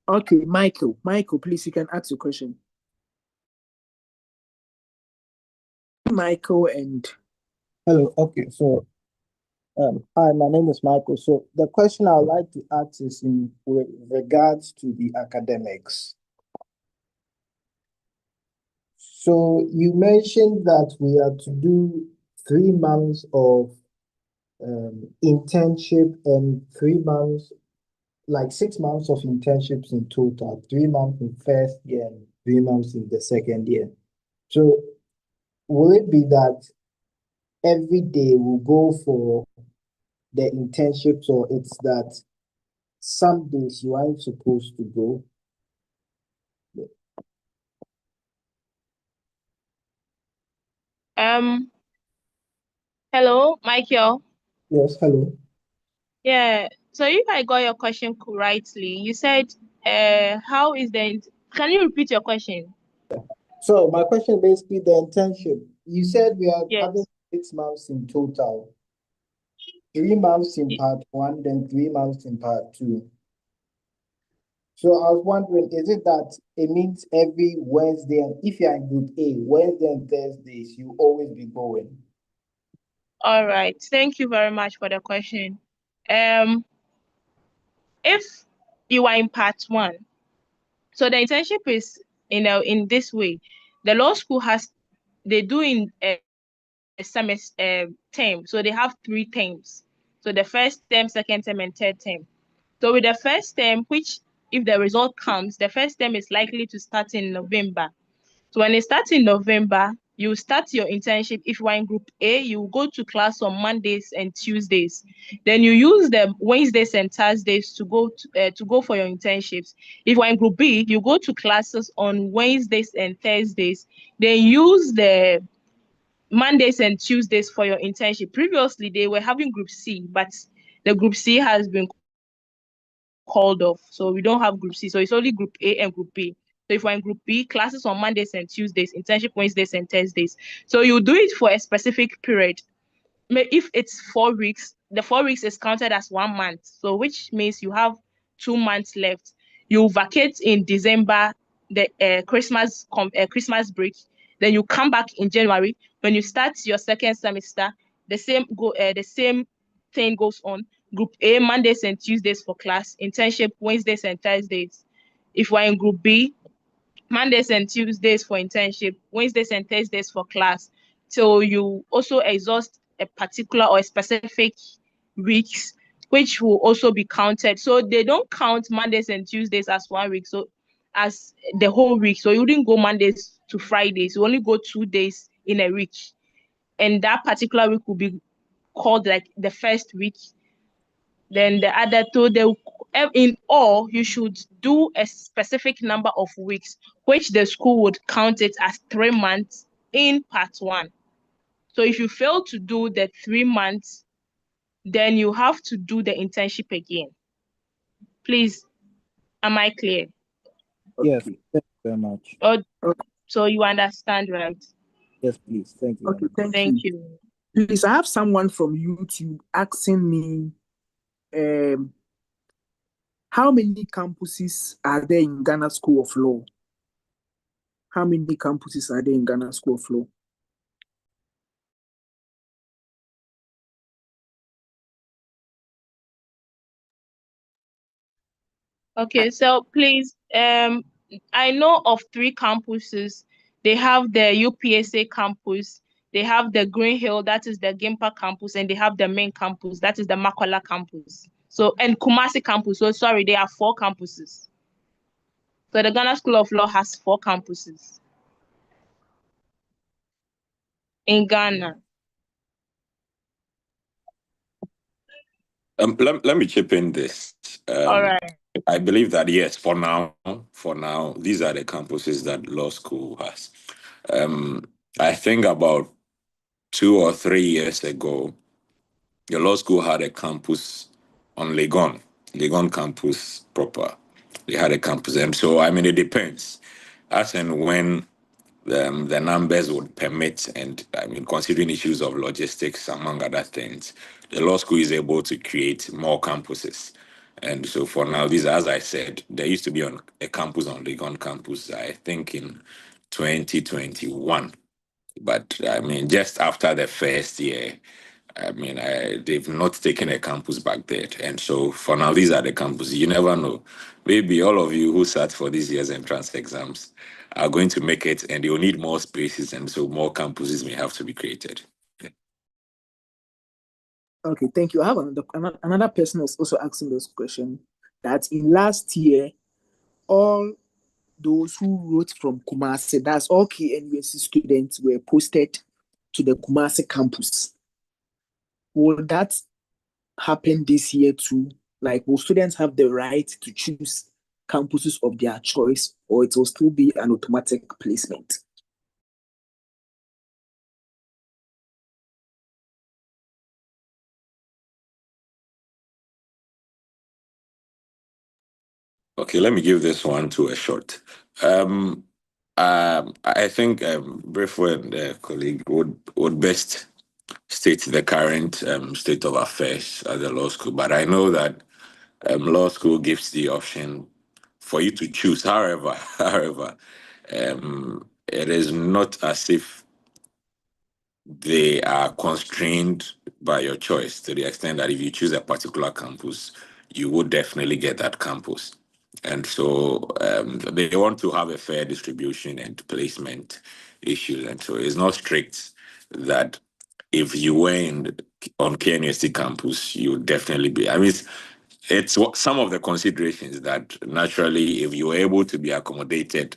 Okay, Michael, please, you can ask your question. Michael and hello. Okay, so hi, my name is Michael. So the question I would like to ask is in regards to the academics. So you mentioned that we are to do 3 months of internship and 3 months, like 6 months of internships in total, 3 months in first year and 3 months in the second year. So will it be that every day we'll go for the internships, or it's that some days you aren't supposed to go? Hello, Michael. Yes, hello. Yeah, so if I got your question rightly, you said, how is can you repeat your question? So my question basically the internship. You said we are Yes. having 6 months in total. 3 months in part 1, then 3 months in part 2. So I was wondering, is it that it means every Wednesday, and if you're in group A, Wednesday and Thursdays, you always be going? All right. Thank you very much for the question. If you are in part 1, so the internship is in this way. The law school they do in a semester term. So they have 3 terms. So the first term, second term, and third term. So with the first term, which if the result comes, the first term is likely to start in November. So when it starts in November, you start your internship. If you are in group A, you go to class on Mondays and Tuesdays. Then you use the Wednesdays and Thursdays to go for your internships. If you are in group B, you go to classes on Wednesdays and Thursdays. Then use the Mondays and Tuesdays for your internship. Previously, they were having group C, but the group C has been called off. So we don't have group C. So it's only group A and group B. So if we're in group B, classes on Mondays and Tuesdays, internship Wednesdays and Thursdays. So you do it for a specific period. If it's 4 weeks, the 4 weeks is counted as 1 month. So which means you have 2 months left. You vacate in December, the Christmas break. Then you come back in January. When you start your second semester, the same thing goes on. Group A, Mondays and Tuesdays for class, internship Wednesdays and Thursdays. If we're in group B, Mondays and Tuesdays for internship, Wednesdays and Thursdays for class. So you also exhaust a particular or a specific weeks, which will also be counted. So they don't count Mondays and Tuesdays as 1 week, so as the whole week. So you wouldn't go Mondays to Fridays. You only go 2 days in a week. And that particular week will be called like the first week. Then the other 2, in all, you should do a specific number of weeks, which the school would count it as 3 months in part 1. So if you fail to do the 3 months, then you have to do the internship again. Please, am I clear? Yes, thank you very much. So you understand, right? Yes, please. Thank you. Okay, thank you. Please, I have someone from YouTube asking me, how many campuses are there in Ghana School of Law? How many campuses are there in Ghana School of Law? Okay, so please, I know of 3 campuses. They have the UPSA campus, they have the Green Hill, that is the Gimpa campus, and they have the main campus, that is the Makola campus. So, and Kumasi campus. So sorry, there are 4 campuses. So the Ghana School of Law has 4 campuses in Ghana. Let me chip in this. All right. I believe that yes, for now, these are the campuses that law school has. I think about 2 or 3 years ago, the law school had a campus on Legon campus proper. They had a campus, and so I mean it depends, as and when the numbers would permit, and I mean considering issues of logistics among other things, the law school is able to create more campuses. And so for now, these, as I said, there used to be a campus on Legon campus, I think in 2021. But I mean, just after the first year, I mean, they've not taken a campus back there. And so for now, these are the campuses. You never know. Maybe all of you who sat for this year's entrance exams are going to make it, and you'll need more spaces. And so more campuses may have to be created. Okay, thank you. I have another person was also asking this question, that in last year, all those who wrote from Kumasi, that's all KNUST students, were posted to the Kumasi campus. Will that happen this year too? Like, will students have the right to choose campuses of their choice, or it will still be an automatic placement? Okay, let me give this one to a shot. I think Brifo and colleague would best state the current state of affairs at the law school, but I know that law school gives the option for you to choose. However, it is not as if they are constrained by your choice, to the extent that if you choose a particular campus, you would definitely get that campus. And so they want to have a fair distribution and placement issues. And so it's not strict that if you were on KNUST campus, you would definitely be. I mean, it's some of the considerations that naturally, if you were able to be accommodated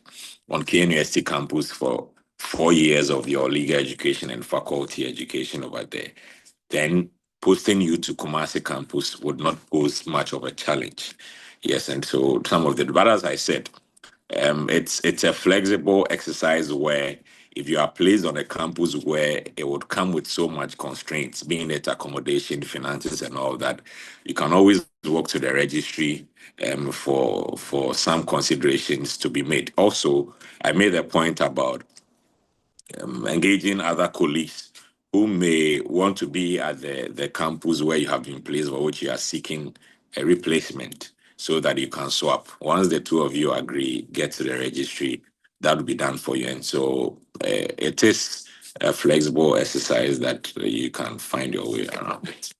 on KNUST campus for 4 years of your legal education and faculty education over there, then posting you to Kumasi campus would not pose much of a challenge. Yes, and so some of the, but as I said, it's a flexible exercise where if you are placed on a campus where it would come with so much constraints, being it accommodation, finances, and all that, you can always walk to the registry for some considerations to be made. Also, I made a point about engaging other colleagues who may want to be at the campus where you have been placed for which you are seeking a replacement, so that you can swap. Once the two of you agree, get to the registry, that will be done for you. And so it is a flexible exercise that you can find your way around it.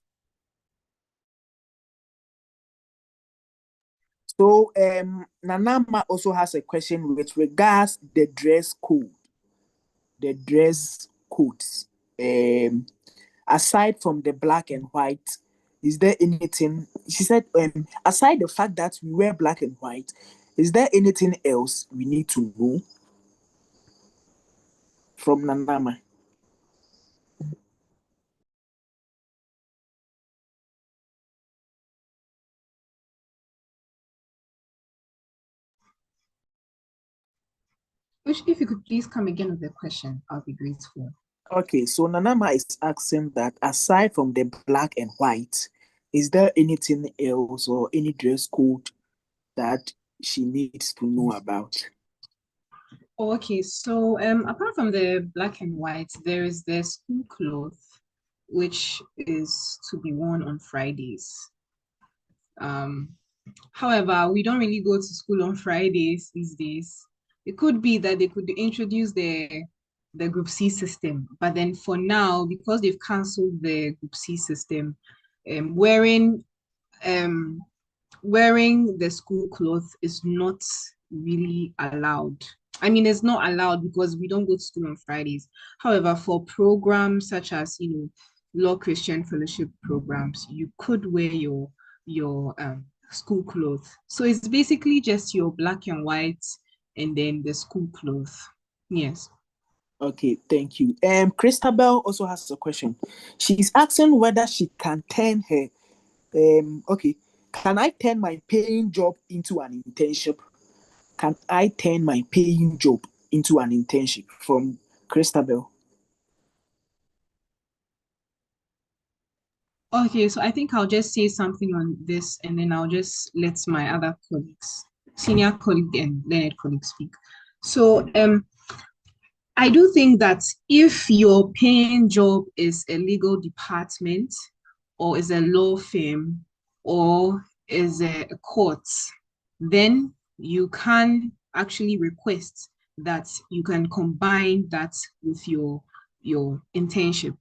So Nanama also has a question with regards the dress code. The dress codes. Aside from the black and white, is there anything? She said, aside the fact that we wear black and white, is there anything else we need to know from Nanama? If you could please come again with the question, I'll be grateful. Okay, so Nanama is asking that aside from the black and white, is there anything else or any dress code that she needs to know about? Okay, so apart from the black and white, there is the school cloth, which is to be worn on Fridays. However, we don't really go to school on Fridays these days. It could be that they could introduce the Group C system, but then for now, because they've cancelled the Group C system, wearing the school cloth is not really allowed. I mean, it's not allowed because we don't go to school on Fridays. However, for programs such as, Law Christian Fellowship programs, you could wear your school clothes. So it's basically just your black and white and then the school clothes. Yes. Okay, thank you. Christabel also has a question. She's asking whether she can turn her can I turn my paying job into an internship? Can I turn my paying job into an internship? From Christabel. Okay, so I think I'll just say something on this and then I'll just let my other colleagues, senior colleague and learned colleagues speak. So I do think that if your paying job is a legal department or is a law firm or is a court, then you can actually request that you can combine that with your internship.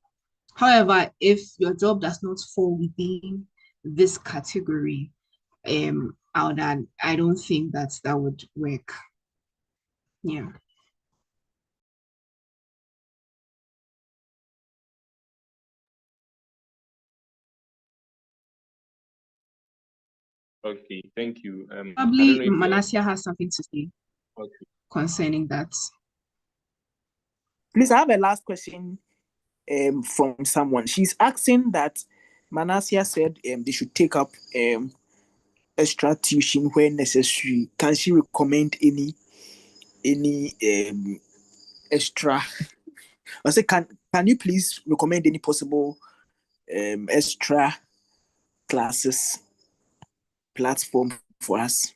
However, if your job does not fall within this category, I don't think that would work. Yeah. Okay, thank you. Probably Manasseh has something to say concerning that. Please, I have a last question from someone. She's asking that Manasseh said they should take up extra tuition where necessary. Can she recommend any extra? I say, can you please recommend any possible extra classes platform for us?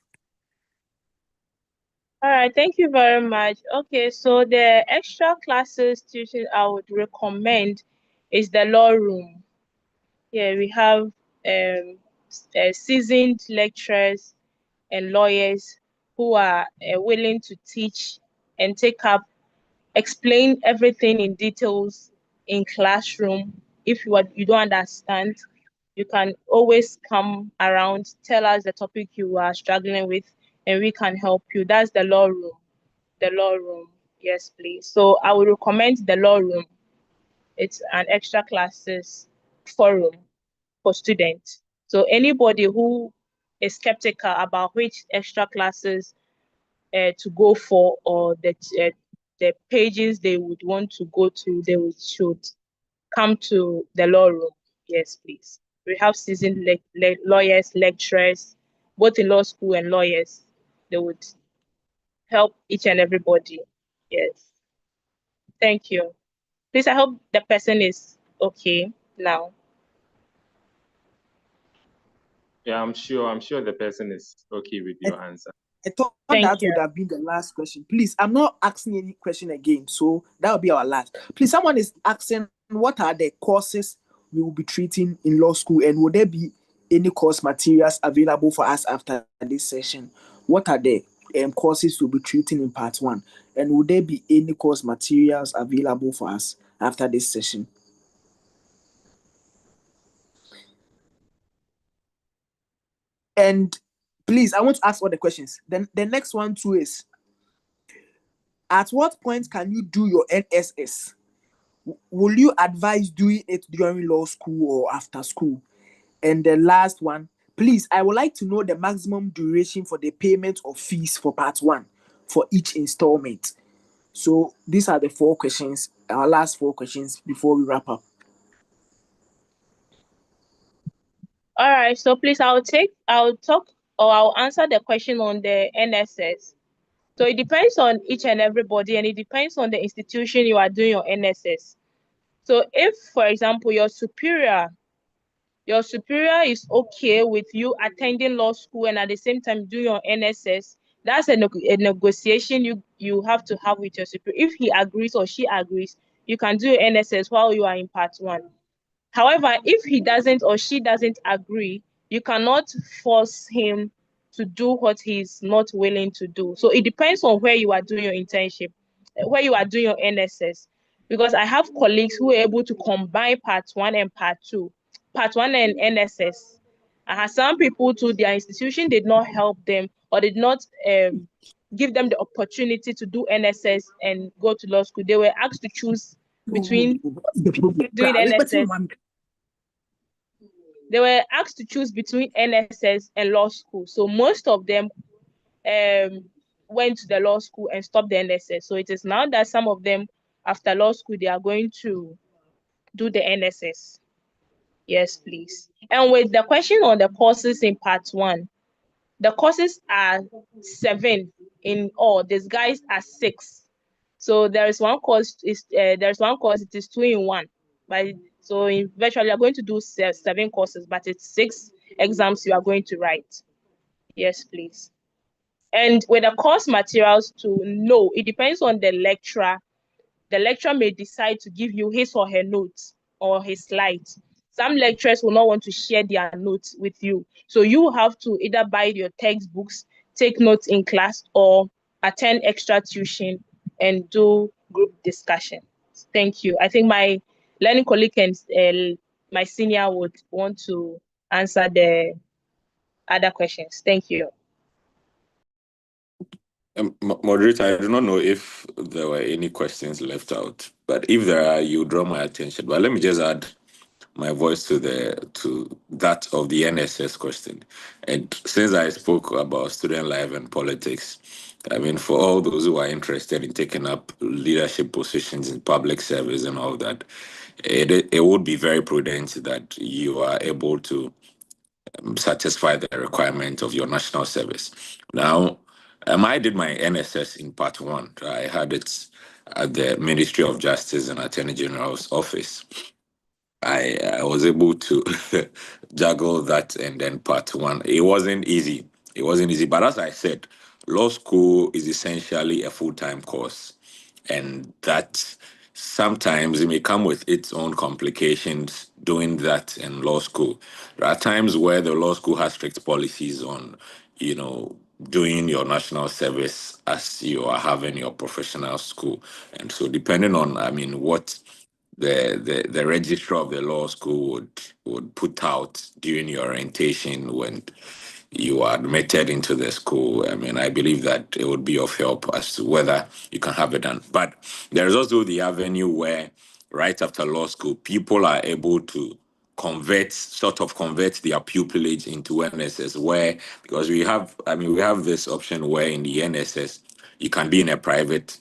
All right, thank you very much. Okay, so the extra classes tuition I would recommend is the law room. Yeah, we have seasoned lecturers and lawyers who are willing to teach and explain everything in details in classroom. If you don't understand, you can always come around, tell us the topic you are struggling with, and we can help you. That's the law room. The law room, yes, please. So I would recommend the law room. It's an extra classes forum for students. So anybody who is skeptical about which extra classes to go for, or the pages they would want to go to, should come to the law room. Yes, please. We have seasoned lawyers, lecturers, both in law school and lawyers. They would help each and everybody. Yes. Thank you. Please, I hope the person is okay now. Yeah, I'm sure the person is okay with your answer. I thought that would have been the last question. Please, I'm not asking any question again, so that will be our last. Please, someone is asking, what are the courses we will be treating in law school, and would there be any course materials available for us after this session? What are the courses we'll be treating in part 1, and would there be any course materials available for us after this session? And please, I want to ask all the questions. Then the next one too is, at what point can you do your NSS? Will you advise doing it during law school or after school? And the last one, please, I would like to know the maximum duration for the payment of fees for part 1 for each installment. So these are the 4 questions, our last 4 questions before we wrap up. All right, so please, I'll answer the question on the NSS. So it depends on each and everybody, and it depends on the institution you are doing your NSS. So if, for example, your superior is okay with you attending law school and at the same time doing your NSS, that's a negotiation you have to have with your superior. If he agrees or she agrees, you can do your NSS while you are in part 1. However, if he doesn't or she doesn't agree, you cannot force him to do what he's not willing to do. So it depends on where you are doing your internship, where you are doing your NSS. Because I have colleagues who are able to combine part 1 and part 2, part 1 and NSS. I have some people too, their institution did not help them or did not give them the opportunity to do NSS and go to law school. They were asked to choose between doing NSS. They were asked to choose between NSS and law school. So most of them went to the law school and stopped the NSS. So it is now that some of them, after law school, they are going to do the NSS. Yes, please. And with the question on the courses in part 1, the courses are 7 in all. These guys are 6. So there is one course. It is 2 in 1. So in virtually, you're going to do 7 courses, but it's 6 exams you are going to write. Yes, please. And with the course materials it depends on the lecturer. The lecturer may decide to give you his or her notes or his slides. Some lecturers will not want to share their notes with you. So you have to either buy your textbooks, take notes in class, or attend extra tuition and do group discussion. Thank you. I think my learning colleague and my senior would want to answer the other questions. Thank you. Moderator, I do not know if there were any questions left out, but if there are, you draw my attention. But let me just add my voice to that of the NSS question. And since I spoke about student life and politics, I mean, for all those who are interested in taking up leadership positions in public service and all that, it would be very prudent that you are able to satisfy the requirement of your national service. Now, I did my NSS in part 1. I had it at the Ministry of Justice and Attorney General's office. I was able to juggle that and then part 1. It wasn't easy. But as I said, law school is essentially a full-time course, and that sometimes it may come with its own complications doing that in law school. There are times where the law school has strict policies on, doing your national service as you are having your professional school. And so depending on, what the registrar of the law school would put out during your orientation when you are admitted into the school, I believe that it would be of help as to whether you can have it done. But there's also the avenue where right after law school, people are able to convert their pupillage into NSS, where, because we have this option where in the NSS, you can be in a private,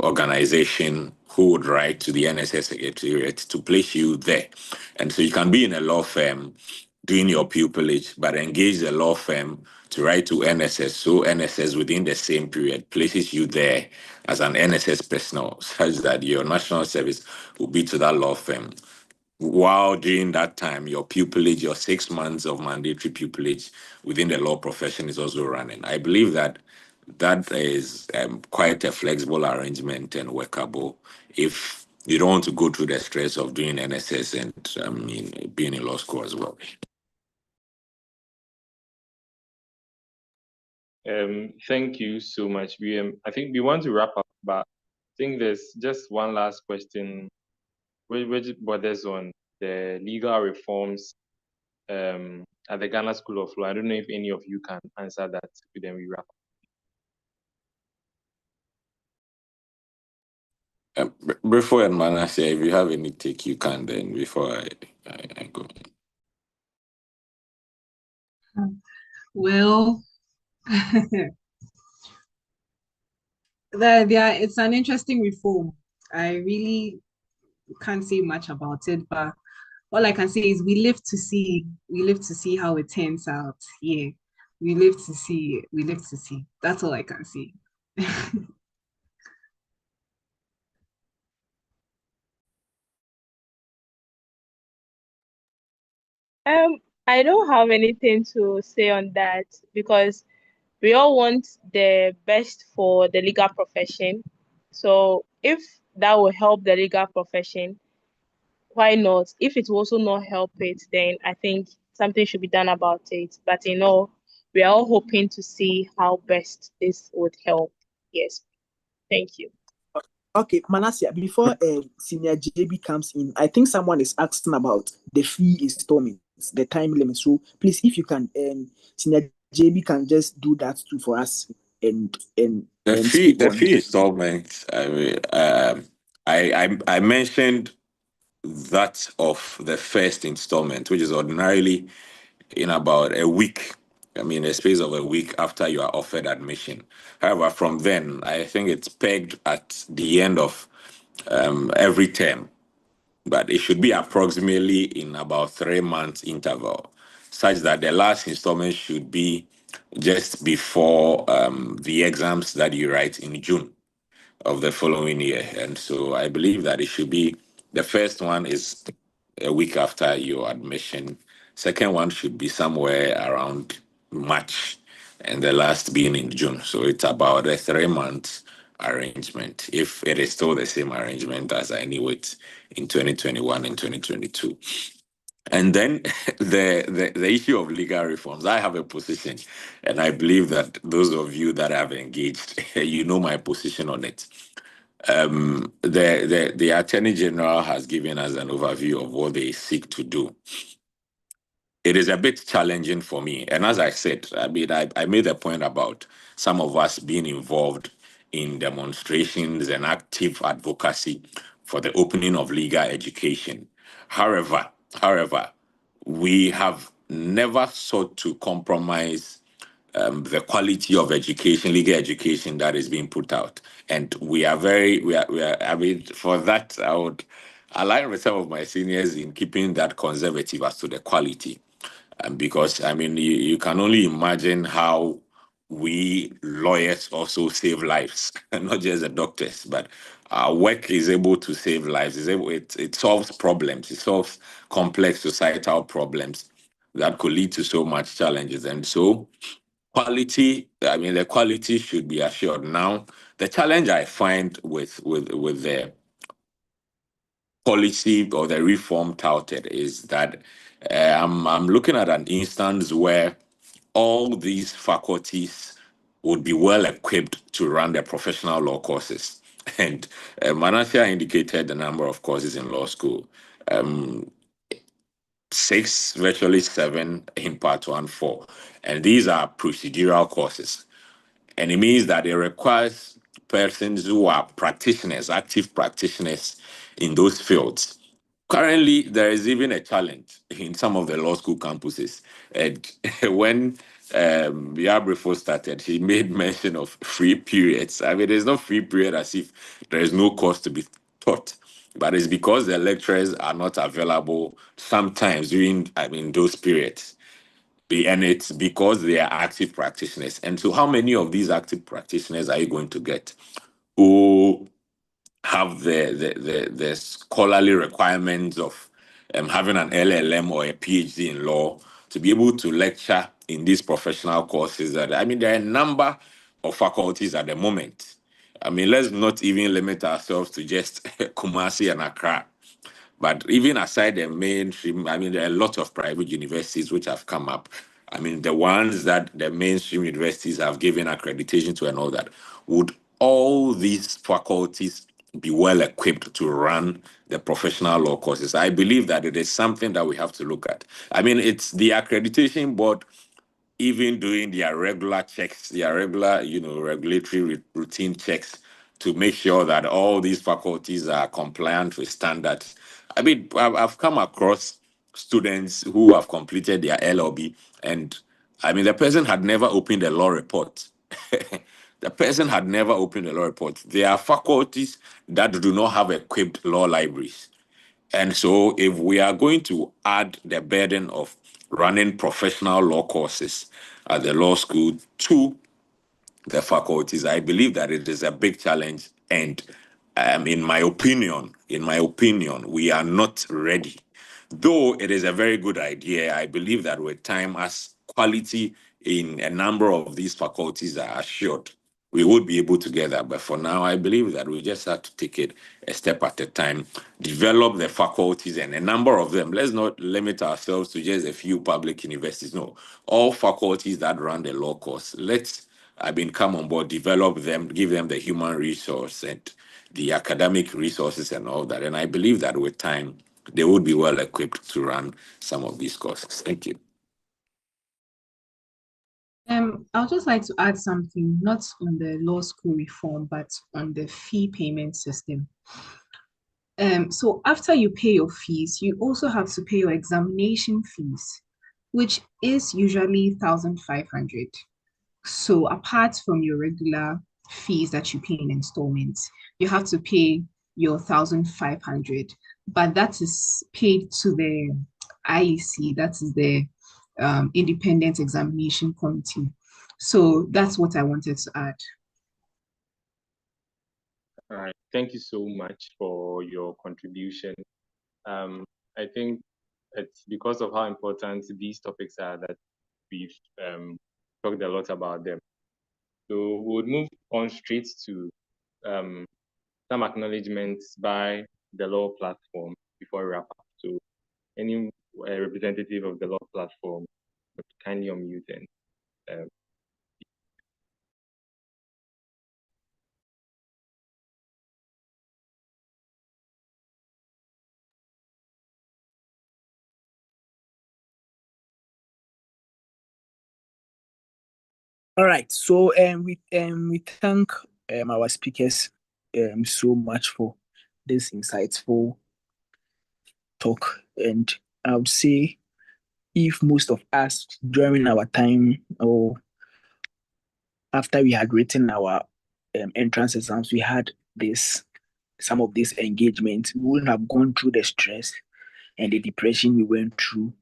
organization who would write to the NSS Secretariat to place you there. And so you can be in a law firm doing your pupillage, but engage the law firm to write to NSS. So NSS within the same period places you there as an NSS personnel, such that your national service will be to that law firm. While during that time, your pupillage, your 6 months of mandatory pupillage within the law profession is also running. I believe that is quite a flexible arrangement and workable if you don't want to go through the stress of doing NSS and being in law school as well. Thank you so much. I think we want to wrap up, but I think there's just one last question which borders on the legal reforms at the Ghana School of Law. I don't know if any of you can answer that, then we wrap up. Before and Manasseh, if you have any take, you can then before I go. Well, it's an interesting reform. I really can't say much about it, but all I can say is we live to see how it turns out. Yeah, we live to see. That's all I can say. I don't have anything to say on that because we all want the best for the legal profession. So if that will help the legal profession, why not? If it will also not help it, then I think something should be done about it. But we are all hoping to see how best this would help. Yes. Thank you. Okay, Manasseh, before Senior JB comes in, I think someone is asking about the fee installments, the time limit. So please, if you can, Senior JB can just do that too for us and the fee installments. I mentioned that of the first installment, which is ordinarily in about a week. A space of a week after you are offered admission. However, from then, I think it's pegged at the end of every term, but it should be approximately in about 3 months interval, such that the last installment should be just before the exams that you write in June of the following year. And so I believe that it should be, the first one is a week after your admission. Second one should be somewhere around March, and the last being in June. So it's about a 3 month arrangement, if it is still the same arrangement as I knew it in 2021 and 2022. And then the issue of legal reforms, I have a position, and I believe that those of you that have engaged, you know my position on it. The Attorney General has given us an overview of what they seek to do. It is a bit challenging for me. And as I said, I made a point about some of us being involved in demonstrations and active advocacy for the opening of legal education. However, we have never sought to compromise the quality of education, legal education that is being put out. And we are, for that, I would align with some of my seniors in keeping that conservative as to the quality. Because, you can only imagine how we lawyers also save lives, not just the doctors, but our work is able to save lives. It solves problems. It solves complex societal problems that could lead to so much challenges. And so quality, the quality should be assured. Now, the challenge I find with the policy or the reform touted is that I'm looking at an instance where all these faculties would be well equipped to run their professional law courses. And Manasseh indicated the number of courses in law school. 6, virtually 7 in part 1, 4. And these are procedural courses. And it means that it requires persons who are practitioners, active practitioners in those fields. Currently, there is even a challenge in some of the law school campuses. And when Yabrifo started, he made mention of free periods. I mean, there's no free period as if there is no course to be taught. But it's because the lecturers are not available sometimes during, those periods. And it's because they are active practitioners. And so how many of these active practitioners are you going to get who have the scholarly requirements of having an LLM or a PhD in law to be able to lecture in these professional courses? That there are a number of faculties at the moment. Let's not even limit ourselves to just Kumasi and Accra. But even aside the mainstream, there are a lot of private universities which have come up. The ones that the mainstream universities have given accreditation to and all that. Would all these faculties be well equipped to run the professional law courses? I believe that it is something that we have to look at. It's the accreditation board even doing their regular checks, their regular, regulatory routine checks to make sure that all these faculties are compliant with standards. I've come across students who have completed their LLB, and the person had never opened a law report. The person had never opened a law report. There are faculties that do not have equipped law libraries. And so if we are going to add the burden of running professional law courses at the law school to the faculties, I believe that it is a big challenge. And in my opinion, we are not ready. Though it is a very good idea, I believe that with time, as quality in a number of these faculties are assured, we would be able to get that. But for now, I believe that we just have to take it a step at a time, develop the faculties and a number of them. Let's not limit ourselves to just a few public universities. No, all faculties that run the law course, let's come on board, develop them, give them the human resource and the academic resources and all that. And I believe that with time, they would be well equipped to run some of these courses. Thank you. I'd just like to add something, not on the law school reform, but on the fee payment system. So after you pay your fees, you also have to pay your examination fees, which is usually 1,500. So apart from your regular fees that you pay in installments, you have to pay your 1,500, but that is paid to the IEC, that is the Independent Examination Committee. So that's what I wanted to add. All right, thank you so much for your contribution. I think it's because of how important these topics are that we've talked a lot about them. So we'll move on straight to some acknowledgements by the law platform before we wrap up. So any representative of the law platform, kindly unmute and All right. So we thank our speakers so much for this insightful talk. And I would say if most of us during our time or after we had written our entrance exams, we had some of this engagement, we wouldn't have gone through the stress and the depression we went through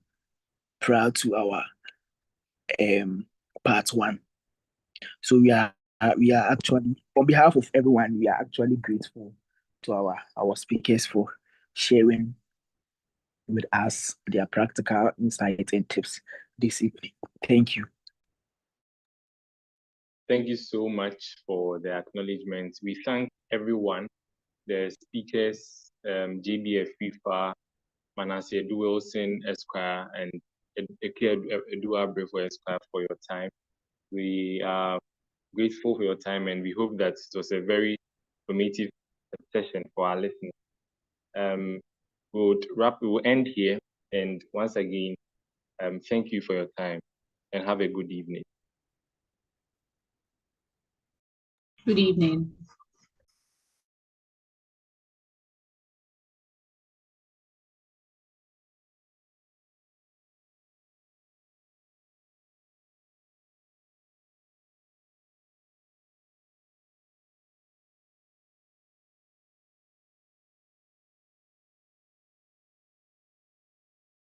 prior to our part 1. So we are actually, on behalf of everyone, we are actually grateful to our speakers for sharing with us their practical insights and tips this evening. Thank you. Thank you so much for the acknowledgements. We thank everyone, the speakers, JBF FIFA, Manasseh Edu Wilson Esquire, and Edu Abrefo Esquire for your time. We are grateful for your time, and we hope that it was a very informative session for our listeners. We'll end here, and once again, thank you for your time, and have a good evening. Good evening.